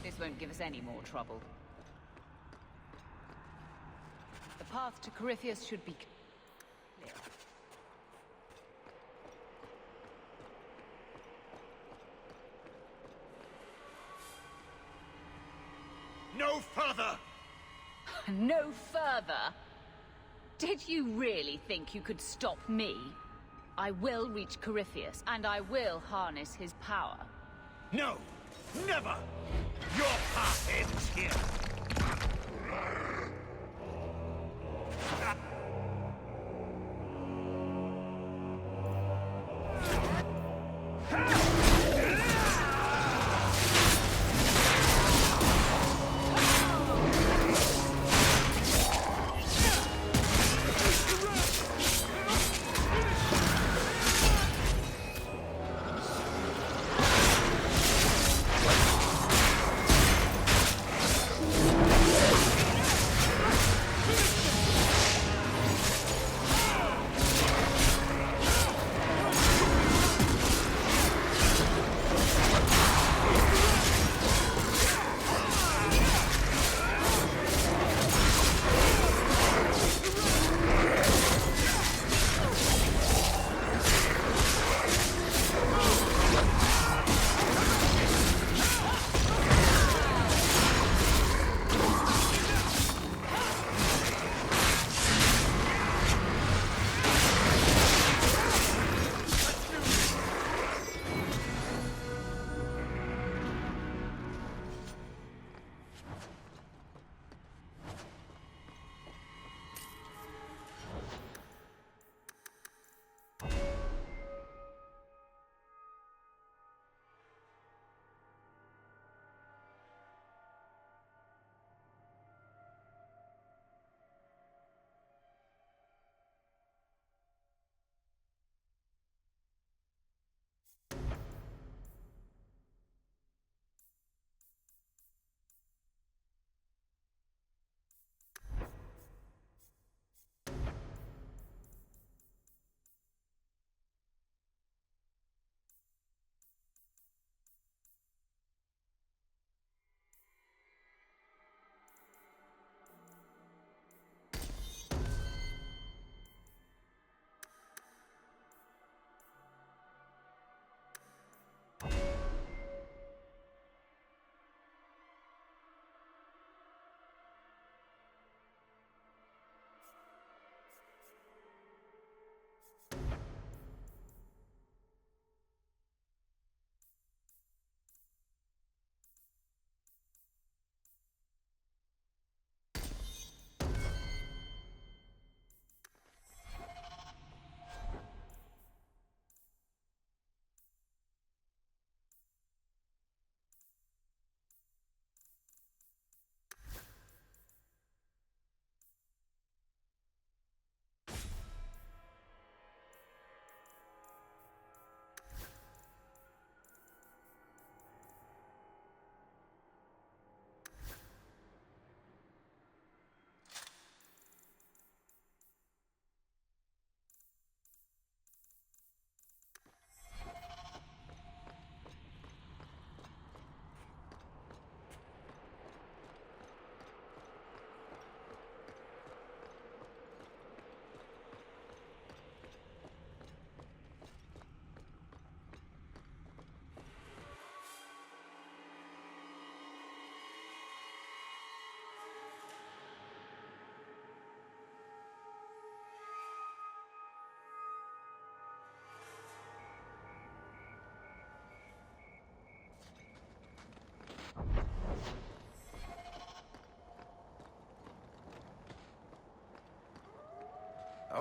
This won't give us any more trouble. The path to Corypheus should be clear. No further! No further? Did you really think you could stop me? I will reach Corypheus, and I will harness his power. No! Never! Your path ends here!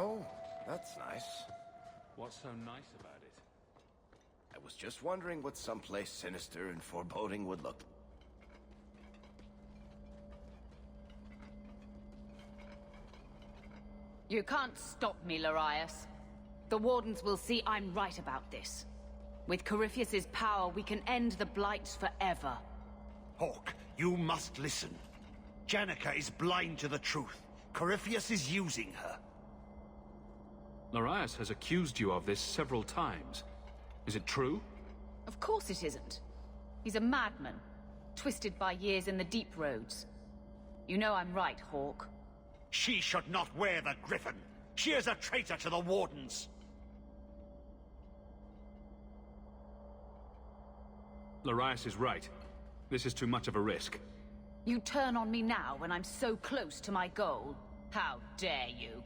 Oh, that's nice. What's so nice about it? I was just wondering what someplace sinister and foreboding would look. You can't stop me, Larius. The Wardens will see I'm right about this. With Corypheus's power, we can end the Blights forever. Hawke, you must listen. Janica is blind to the truth. Corypheus is using her. Larius has accused you of this several times. Is it true? Of course it isn't. He's a madman, twisted by years in the deep roads. You know I'm right, Hawke. She should not wear the griffin. She is a traitor to the Wardens. Larius is right. This is too much of a risk. You turn on me now when I'm so close to my goal. How dare you?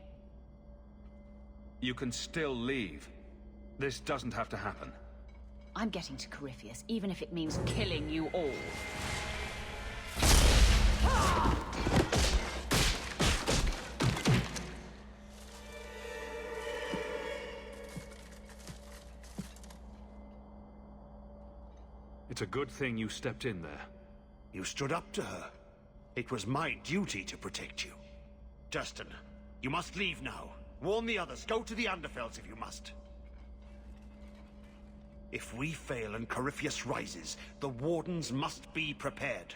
You can still leave. This doesn't have to happen. I'm getting to Corypheus, even if it means killing you all. It's a good thing you stepped in there. You stood up to her. It was my duty to protect you. Justin, you must leave now. Warn the others. Go to the Underfells if you must. If we fail and Corypheus rises, the Wardens must be prepared.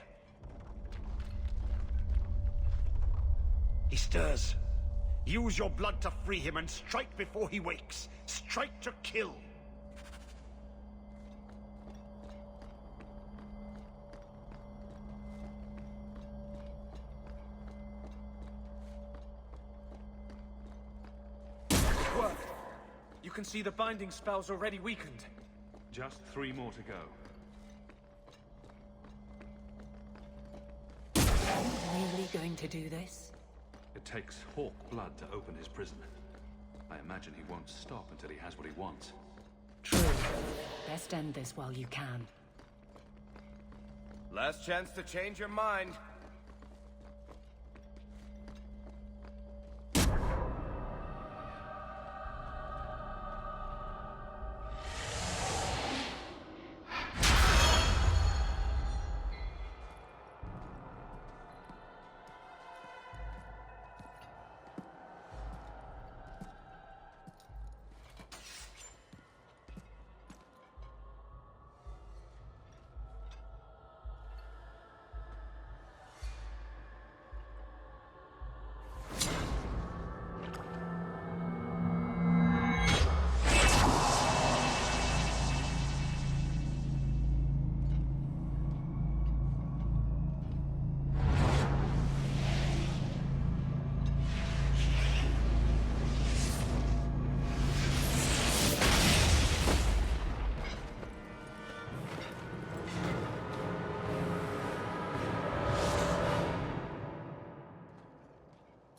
He stirs. Use your blood to free him and strike before he wakes. Strike to kill. It worked. You can see the binding spell's already weakened. Just 3 more to go. Really going to do this? It takes Hawke blood to open his prison. I imagine he won't stop until he has what he wants. True. Best end this while you can. Last chance to change your mind.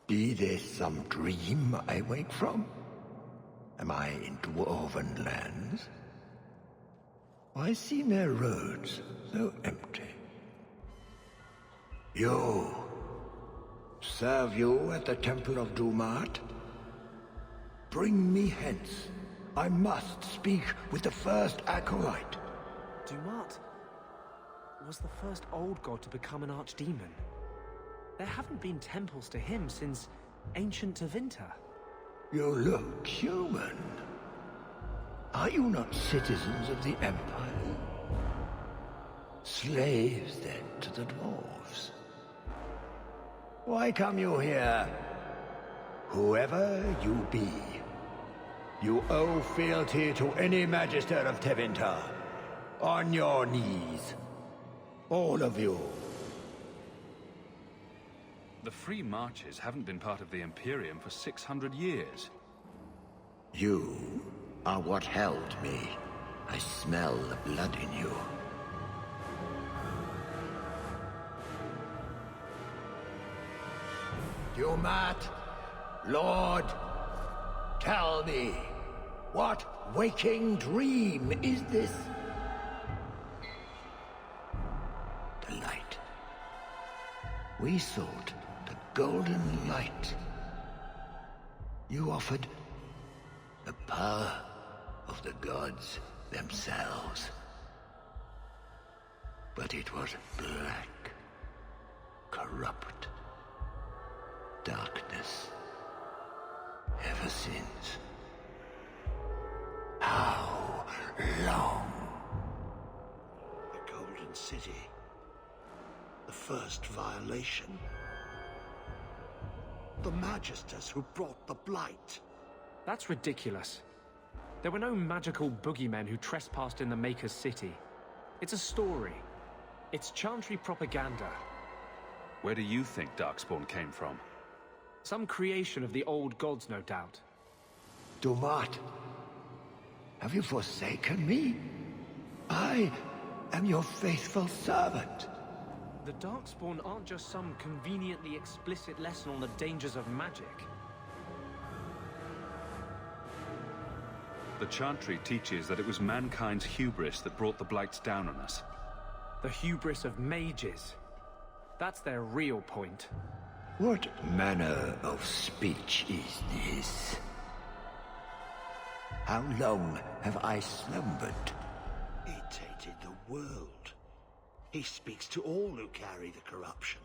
Be this some dream I wake from? Am I in dwarven lands? Why seem their roads so empty? You! Serve you at the Temple of Dumat? Bring me hence. I must speak with the first acolyte. Dumat was the first old god to become an archdemon. There haven't been temples to him since ancient Tevinter. You look human. Are you not citizens of the Empire? Slaves, then, to the dwarves? Why come you here? Whoever you be, you owe fealty to any Magister of Tevinter. On your knees. All of you. The Free Marches haven't been part of the Imperium for 600 years. You are what held me. I smell the blood in you. Dumat, Lord, tell me, what waking dream is this? The light. We sought the golden light. You offered the power of the gods themselves. But it was black, corrupt, darkness, ever since. How long? The Golden City. The first violation. The Magisters who brought the Blight. That's ridiculous. There were no magical boogeymen who trespassed in the Maker's City. It's a story. It's Chantry propaganda. Where do you think Darkspawn came from? Some creation of the old gods, no doubt. Dumat, have you forsaken me? I am your faithful servant. The Darkspawn aren't just some conveniently explicit lesson on the dangers of magic. The Chantry teaches that it was mankind's hubris that brought the Blights down on us. The hubris of mages. That's their real point. What manner of speech is this? How long have I slumbered? He tainted the world. He speaks to all who carry the corruption.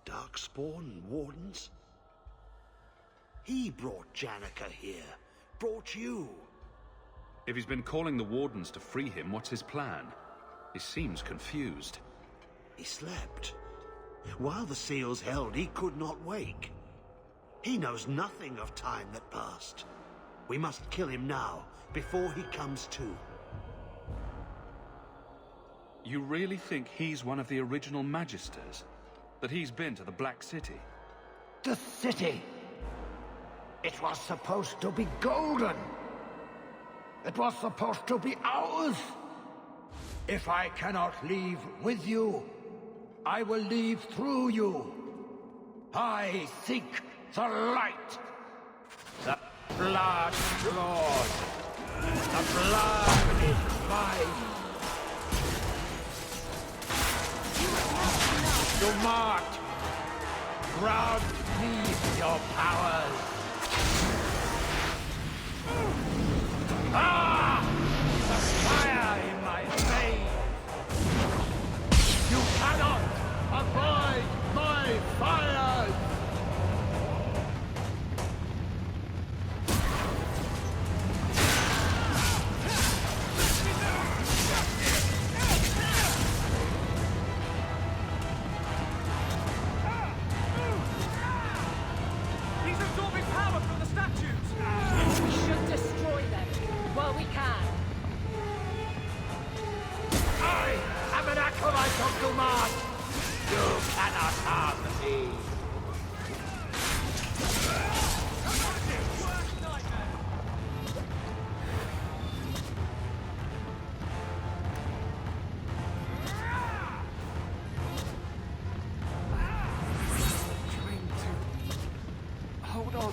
Darkspawn and Wardens. He brought Janica here. Brought you. If he's been calling the Wardens to free him, what's his plan? He seems confused. He slept. While the seals held, he could not wake. He knows nothing of time that passed. We must kill him now, before he comes to. You really think he's one of the original Magisters? That he's been to the Black City? The city! It was supposed to be golden! It was supposed to be ours! If I cannot leave with you, I will leave through you. I seek the light. The blood, Lord. The blood is mine. Dumat, grant me your powers. Ah! The fire in my veins. You cannot avoid my fires! He's absorbing power from the statues! We should destroy them while we can. I am an acolyte of Dumat! You cannot harm me! Trying to... hold on.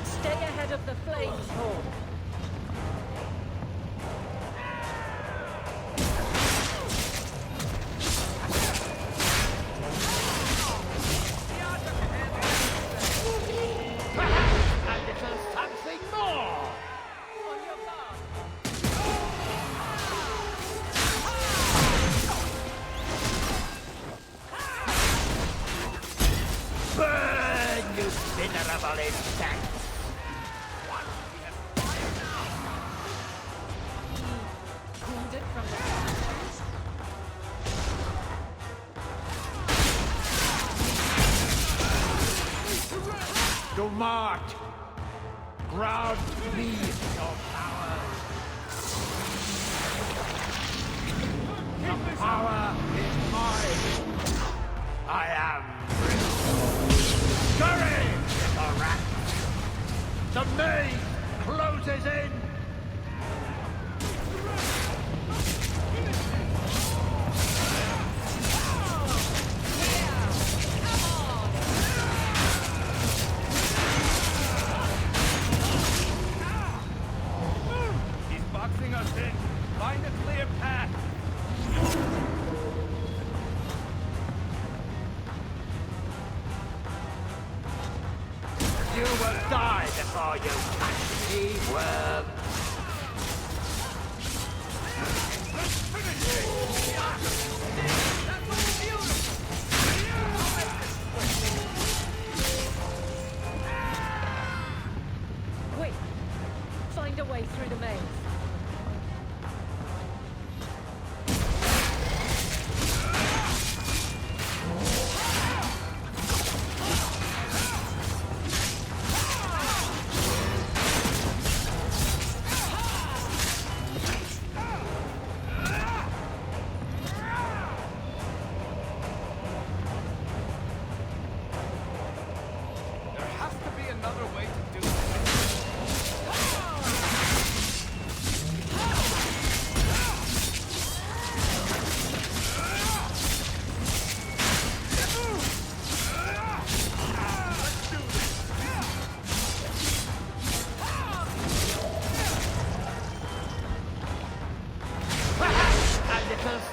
Stay ahead of the flames, Hawke. A little something more! On your guard. Burn, you venerable insect! Wounded from the statues. Dumat, grant me your powers. The power is mine. I am Scurry, little rat. The maze closes in. You will die before you touch me, worm! Quick! Find a way through the maze.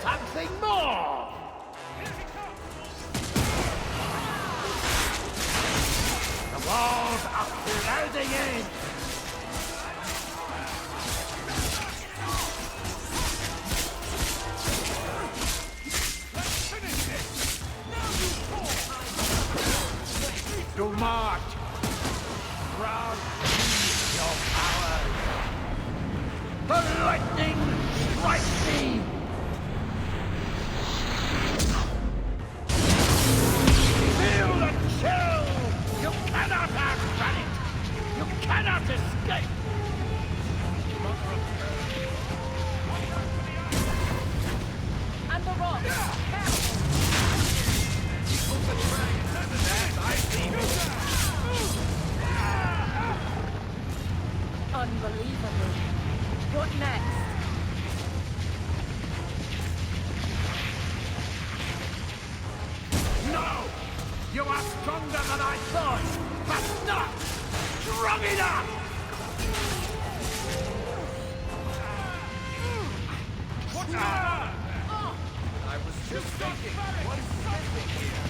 Something more! The walls are closing in! Do march! Grant me your powers! The lightning strikes me! Feel the chill! You cannot outrun it! You cannot escape! And the rock! Unbelievable. What next? No! You are stronger than I thought, but not strong enough! What's that? I was just thinking, what is missing here?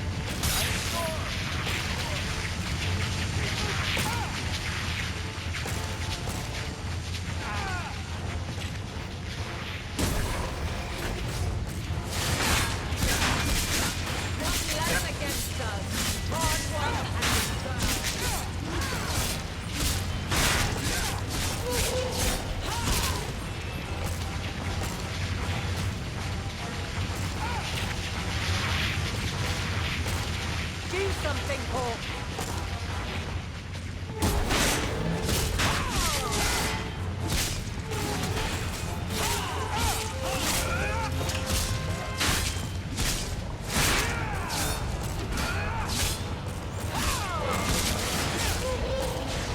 Something, Hawke.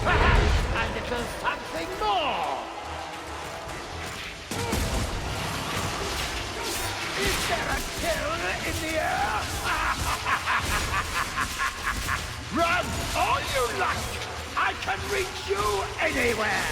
Perhaps a little something more! Is there a kill in the air? Run all you like! I can reach you anywhere!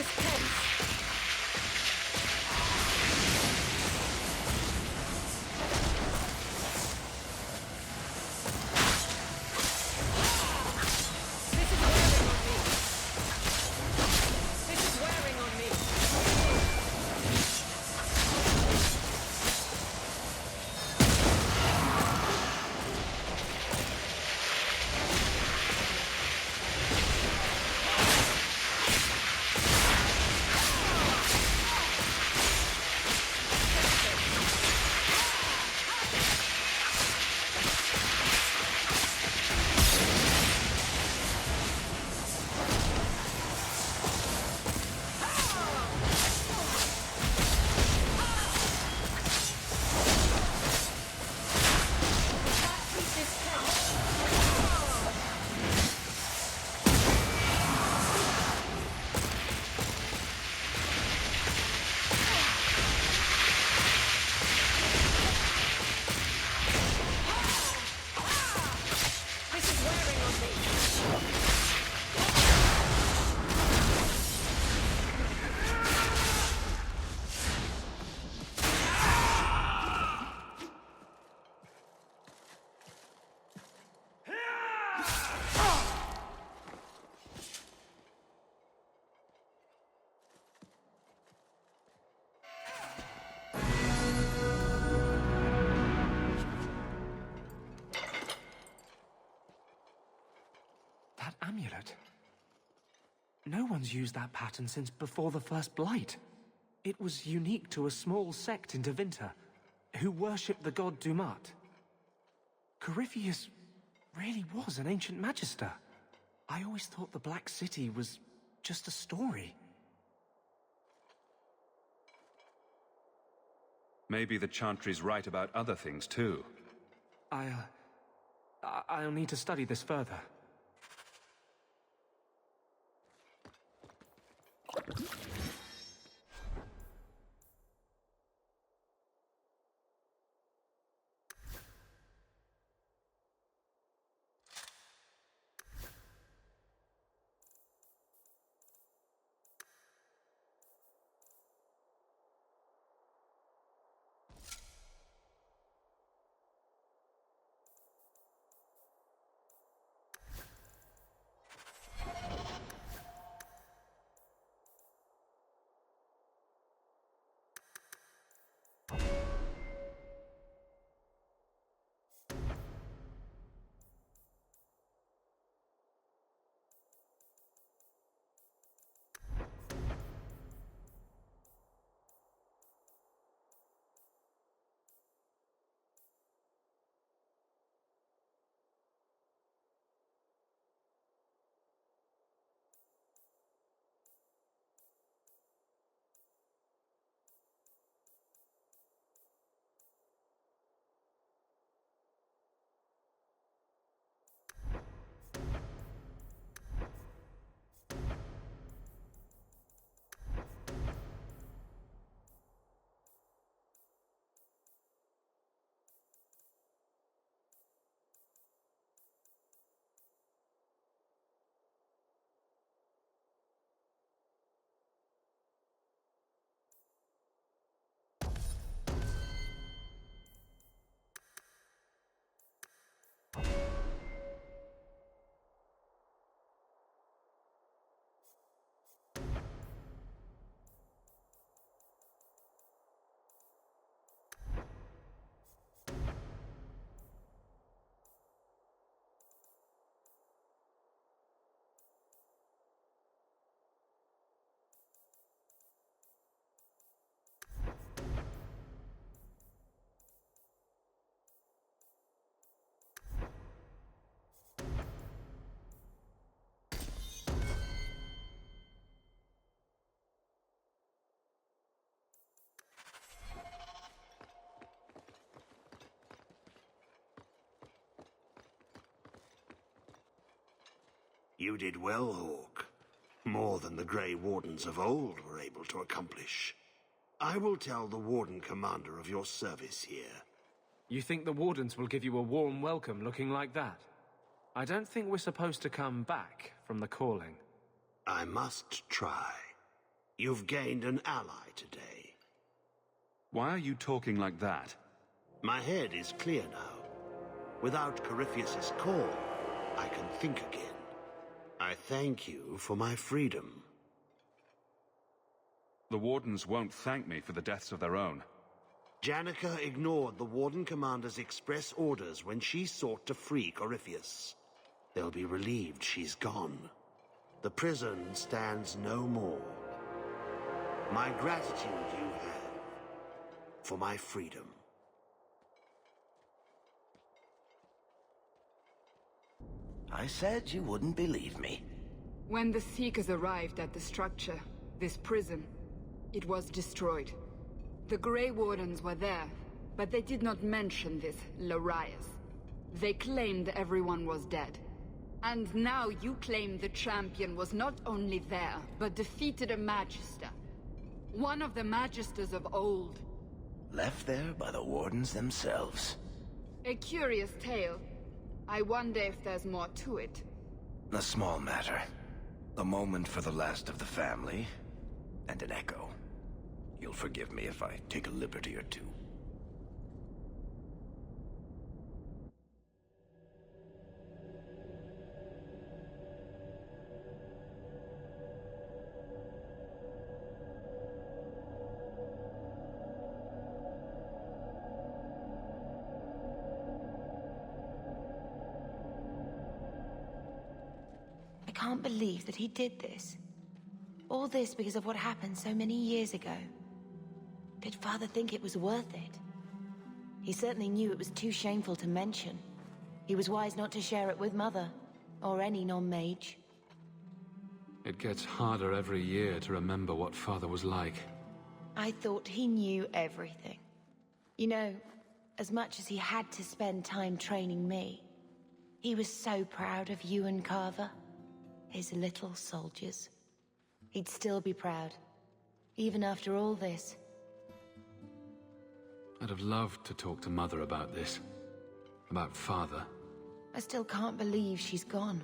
this place! Amulet. No one's used that pattern since before the First Blight. It was unique to a small sect in Tevinter, who worshipped the god Dumat. Corypheus really was an ancient magister. I always thought the Black City was just a story. Maybe the Chantry's right about other things, too. I'll need to study this further. You did well, Hawke. More than the Grey Wardens of old were able to accomplish. I will tell the Warden Commander of your service here. You think the Wardens will give you a warm welcome looking like that? I don't think we're supposed to come back from the calling. I must try. You've gained an ally today. Why are you talking like that? My head is clear now. Without Corypheus's call, I can think again. I thank you for my freedom. The Wardens won't thank me for the deaths of their own. Janica ignored the Warden Commander's express orders when she sought to free Corypheus. They'll be relieved she's gone. The prison stands no more. My gratitude you have for my freedom. I said you wouldn't believe me. When the Seekers arrived at the structure, this prison, it was destroyed. The Grey Wardens were there, but they did not mention this Larius. They claimed everyone was dead. And now you claim the champion was not only there, but defeated a Magister. One of the Magisters of old. Left there by the Wardens themselves. A curious tale. I wonder if there's more to it. A small matter. A moment for the last of the family, and an echo. You'll forgive me if I take a liberty or two. I can't believe that he did this. All this because of what happened so many years ago. Did Father think it was worth it? He certainly knew it was too shameful to mention. He was wise not to share it with Mother, or any non-mage. It gets harder every year to remember what Father was like. I thought he knew everything. You know, as much as he had to spend time training me, he was so proud of you and Carver, his little soldiers. He'd still be proud, even after all this. I'd have loved to talk to Mother about this. About Father. I still can't believe she's gone.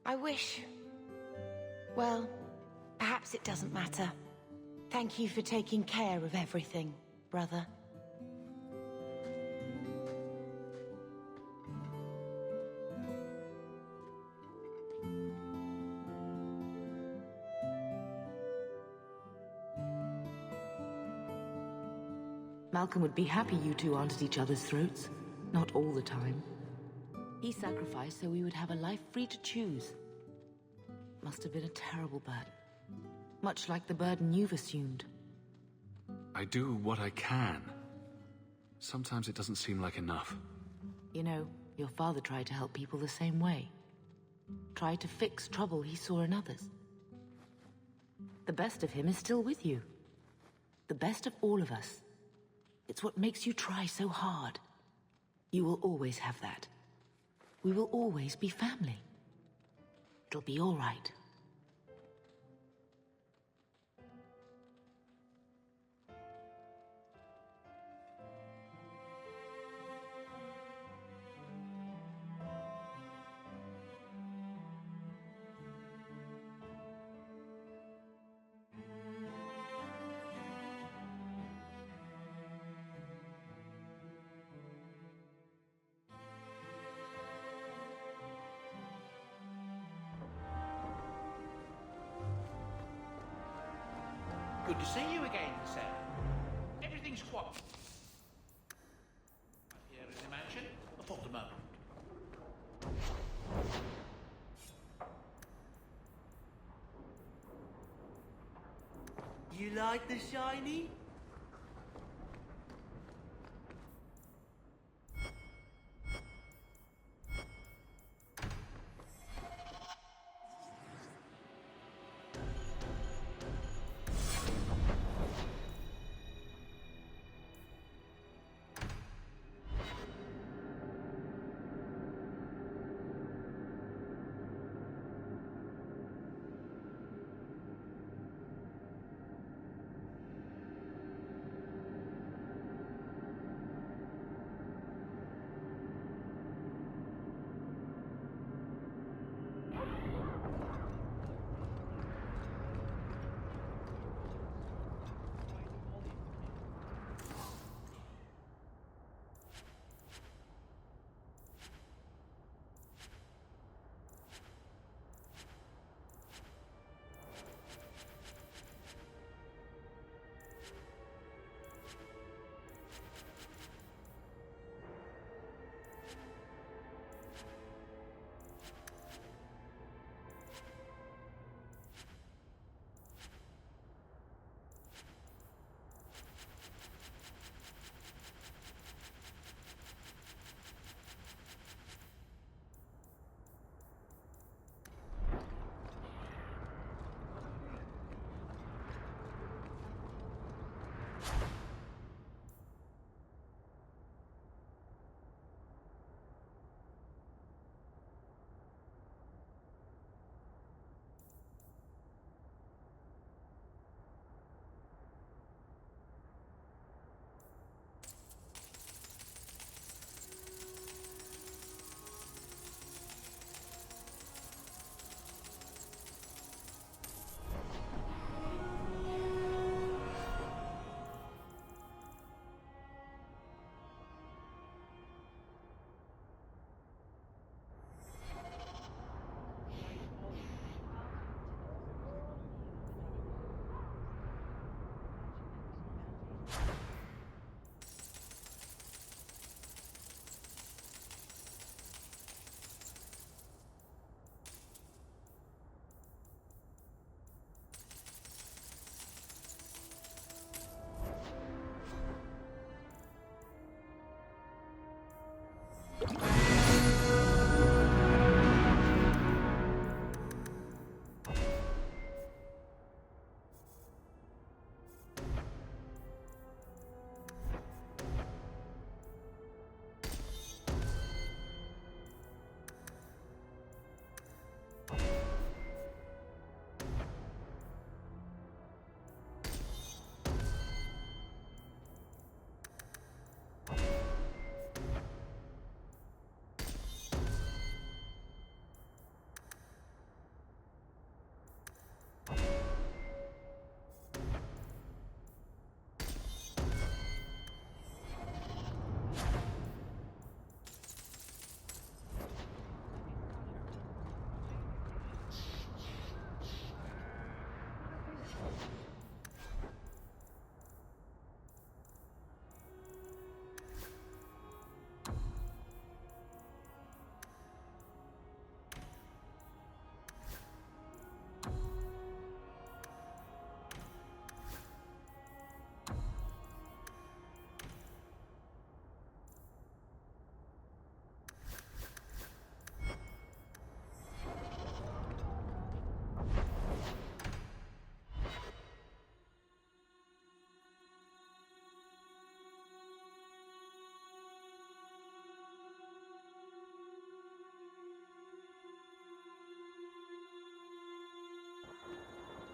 I wish... Well, perhaps it doesn't matter. Thank you for taking care of everything, brother. Malcolm would be happy you two aren't at each other's throats. Not all the time. He sacrificed so we would have a life free to choose. Must have been a terrible burden. Much like the burden you've assumed. I do what I can. Sometimes it doesn't seem like enough. You know, your father tried to help people the same way. Tried to fix trouble he saw in others. The best of him is still with you. The best of all of us. It's what makes you try so hard. You will always have that. We will always be family. It'll be all right. Good to see you again, sir. Everything's quiet. Here in the mansion, for the moment. You like the shiny?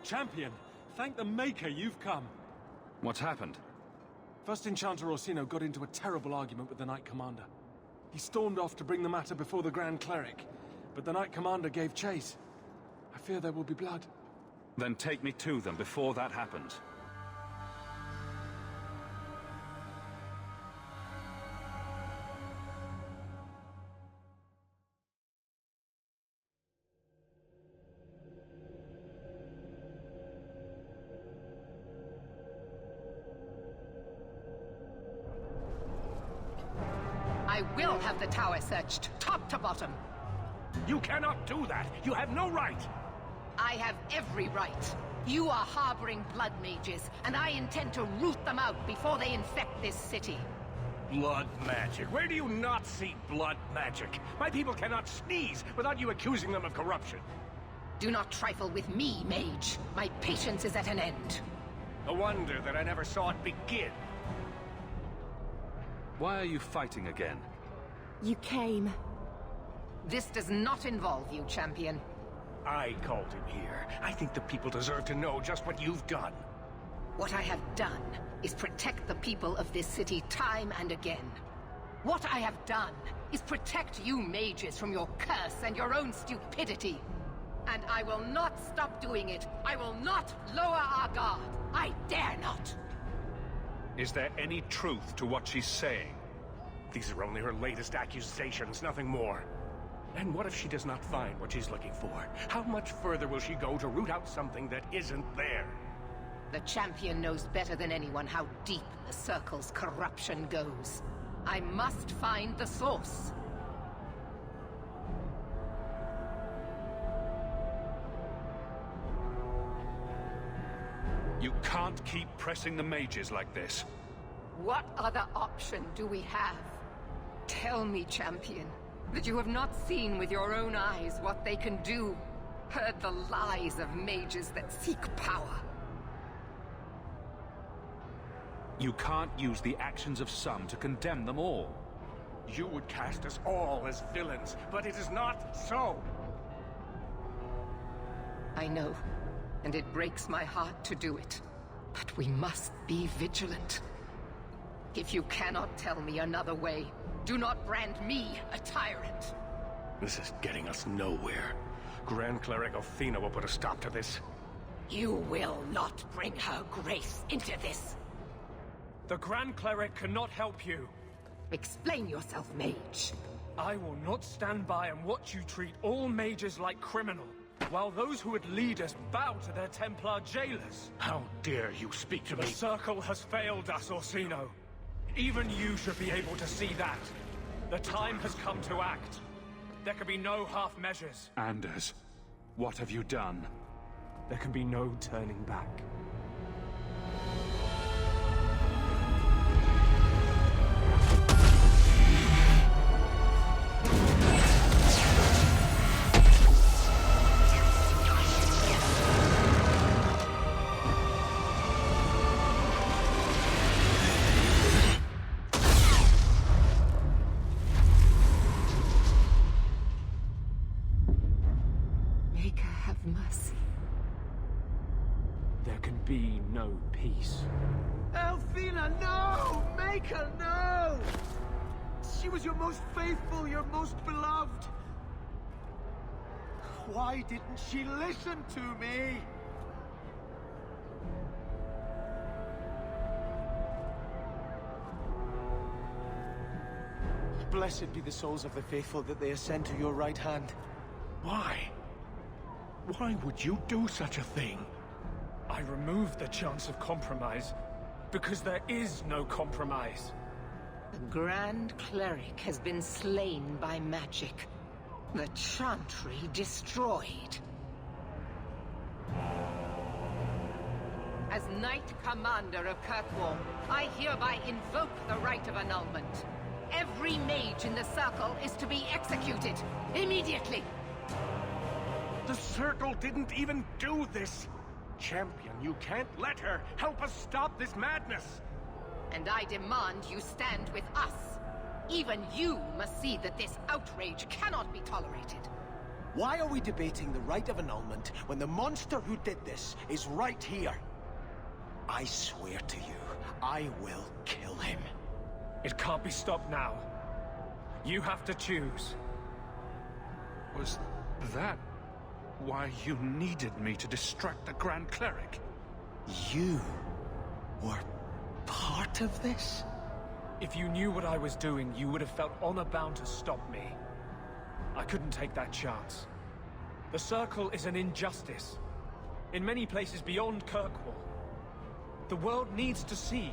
Champion, thank the Maker you've come. What's happened? First Enchanter Orsino got into a terrible argument with the Knight Commander. He stormed off to bring the matter before the Grand Cleric, but the Knight Commander gave chase. I fear there will be blood. Then take me to them before that happens. I will have the tower searched, top to bottom. You cannot do that. You have no right. I have every right. You are harboring blood mages, and I intend to root them out before they infect this city. Blood magic? Where do you not see blood magic? My people cannot sneeze without you accusing them of corruption. Do not trifle with me, mage. My patience is at an end. A wonder that I never saw it begin. Why are you fighting again? You came. This does not involve you, champion. I called him here. I think the people deserve to know just what you've done. What I have done is protect the people of this city time and again. What I have done is protect you mages from your curse and your own stupidity. And I will not stop doing it. I will not lower our guard. I dare not. Is there any truth to what she's saying? These are only her latest accusations, nothing more. And what if she does not find what she's looking for? How much further will she go to root out something that isn't there? The champion knows better than anyone how deep the Circle's corruption goes. I must find the source. You can't keep pressing the mages like this. What other option do we have? Tell me, champion, that you have not seen with your own eyes what they can do. Heard the lies of mages that seek power. You can't use the actions of some to condemn them all. You would cast us all as villains, but it is not so. I know, and it breaks my heart to do it. But we must be vigilant. If you cannot tell me another way, do not brand me a tyrant. This is getting us nowhere. Grand Cleric Othina will put a stop to this. You will not bring her grace into this. The Grand Cleric cannot help you. Explain yourself, mage. I will not stand by and watch you treat all mages like criminal, while those who would lead us bow to their Templar jailers. How dare you speak to me? The Circle has failed us, Orsino. Even you should be able to see that. The time has come to act. There can be no half measures. Anders, what have you done? There can be no turning back. Be no peace. Elfina, no! Maker, no! She was your most faithful, your most beloved. Why didn't she listen to me? Blessed be the souls of the faithful that they ascend to your right hand. Why? Why would you do such a thing? I removed the chance of compromise, because there is no compromise. The Grand Cleric has been slain by magic. The Chantry destroyed. As Knight Commander of Kirkwall, I hereby invoke the right of annulment. Every mage in the Circle is to be executed, immediately. The Circle didn't even do this! Champion, you can't let her! Help us stop this madness! And I demand you stand with us. Even you must see that this outrage cannot be tolerated. Why are we debating the right of annulment when the monster who did this is right here? I swear to you, I will kill him. It can't be stopped now. You have to choose. Was that why you needed me to distract the Grand Cleric? You were part of this? If you knew what I was doing, you would have felt honor-bound to stop me. I couldn't take that chance. The Circle is an injustice. In many places beyond Kirkwall. The world needs to see.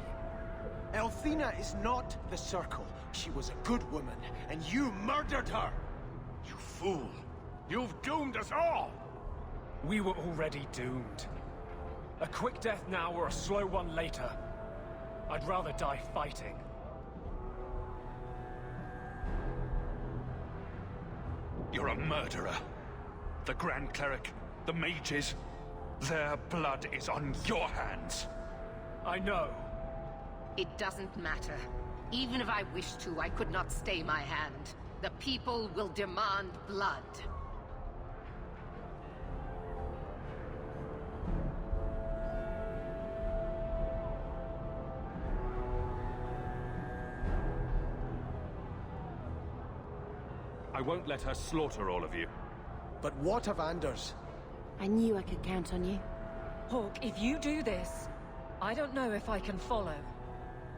Elthina is not the Circle. She was a good woman, and you murdered her! You fool! You've doomed us all! We were already doomed. A quick death now or a slow one later. I'd rather die fighting. You're a murderer. The Grand Cleric, the mages, their blood is on your hands. I know. It doesn't matter. Even if I wished to, I could not stay my hand. The people will demand blood. I won't let her slaughter all of you. But what of Anders? I knew I could count on you. Hawke, if you do this, I don't know if I can follow.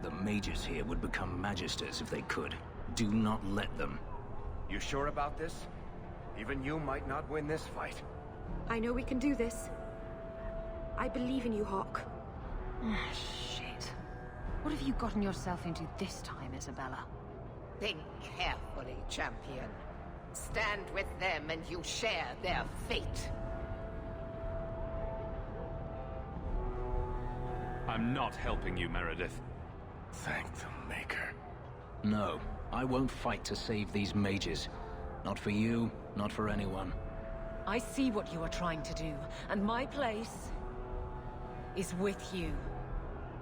The mages here would become magisters if they could. Do not let them. You sure about this? Even you might not win this fight. I know we can do this. I believe in you, Hawke. Shit. What have you gotten yourself into this time, Isabella? Think carefully, champion. Stand with them and you share their fate. I'm not helping you, Meredith. Thank the Maker. No, I won't fight to save these mages. Not for you, not for anyone. I see what you are trying to do, and my place is with you.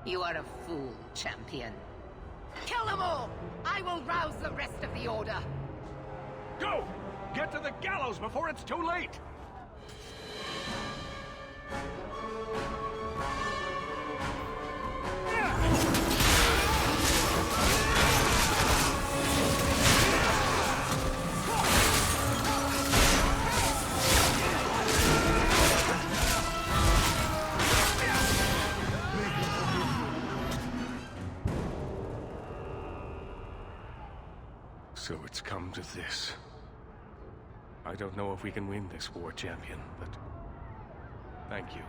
You are a fool, champion. Kill them all! I will rouse the rest of the Order! Go! Get to the gallows before it's too late! So it's come to this. I don't know if we can win this war, champion, but thank you.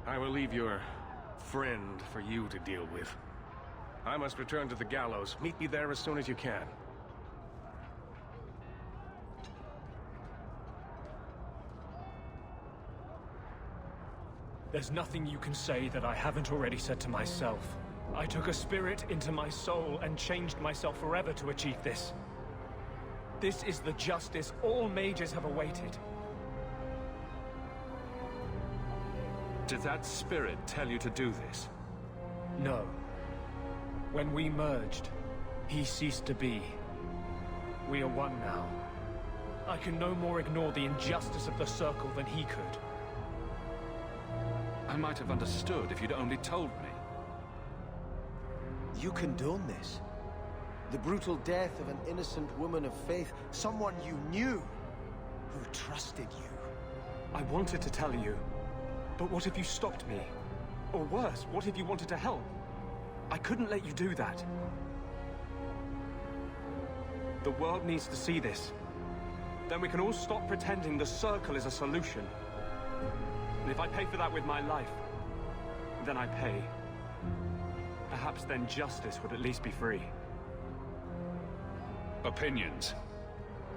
I will leave your friend for you to deal with. I must return to the gallows. Meet me there as soon as you can. There's nothing you can say that I haven't already said to myself. I took a spirit into my soul and changed myself forever to achieve this. This is the justice all mages have awaited. Did that spirit tell you to do this? No. When we merged, he ceased to be. We are one now. I can no more ignore the injustice of the Circle than he could. I might have understood if you'd only told me. You condone this? The brutal death of an innocent woman of faith, someone you knew, who trusted you. I wanted to tell you, but what if you stopped me? Or worse, what if you wanted to help? I couldn't let you do that. The world needs to see this. Then we can all stop pretending the Circle is a solution. And if I pay for that with my life, then I pay. Perhaps then justice would at least be free. Opinions.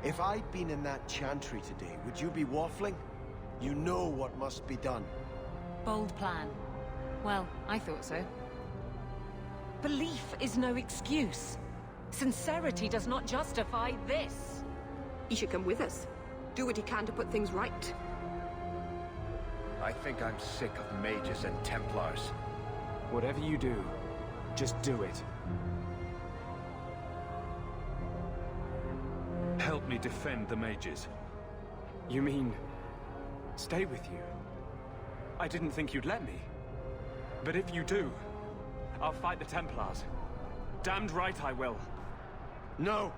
If I'd been in that chantry today, would you be waffling? You know what must be done. Bold plan. Well, I thought so. Belief is no excuse. Sincerity does not justify this. He should come with us. Do what he can to put things right. I think I'm sick of mages and Templars. Whatever you do, just do it. Help help me defend the mages. You mean... stay with you? I didn't think you'd let me. But if you do, I'll fight the Templars. Damned right I will. No!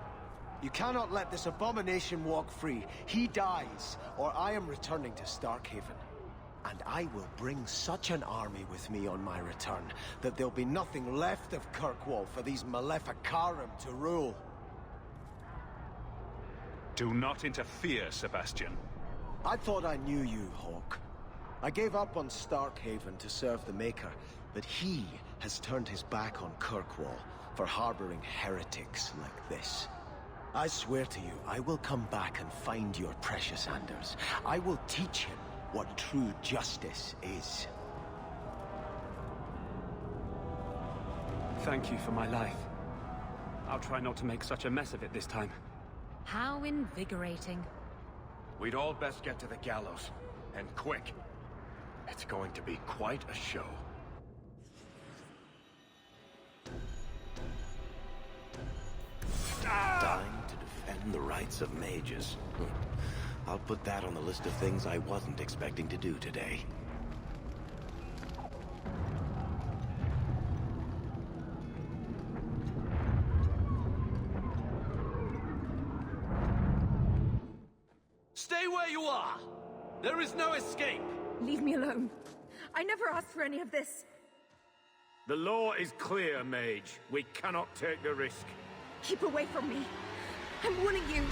You cannot let this abomination walk free. He dies, or I am returning to Starkhaven. And I will bring such an army with me on my return, that there'll be nothing left of Kirkwall for these Maleficarum to rule. Do not interfere, Sebastian. I thought I knew you, Hawke. I gave up on Starkhaven to serve the Maker, but he has turned his back on Kirkwall for harboring heretics like this. I swear to you, I will come back and find your precious Anders. I will teach him what true justice is. Thank you for my life. I'll try not to make such a mess of it this time. How invigorating. We'd all best get to the gallows, and quick. It's going to be quite a show. Dying to defend the rights of mages. I'll put that on the list of things I wasn't expecting to do today. Stay where you are! There is no escape! Leave me alone. I never asked for any of this. The law is clear, Mage. We cannot take the risk. Keep away from me. I'm warning you.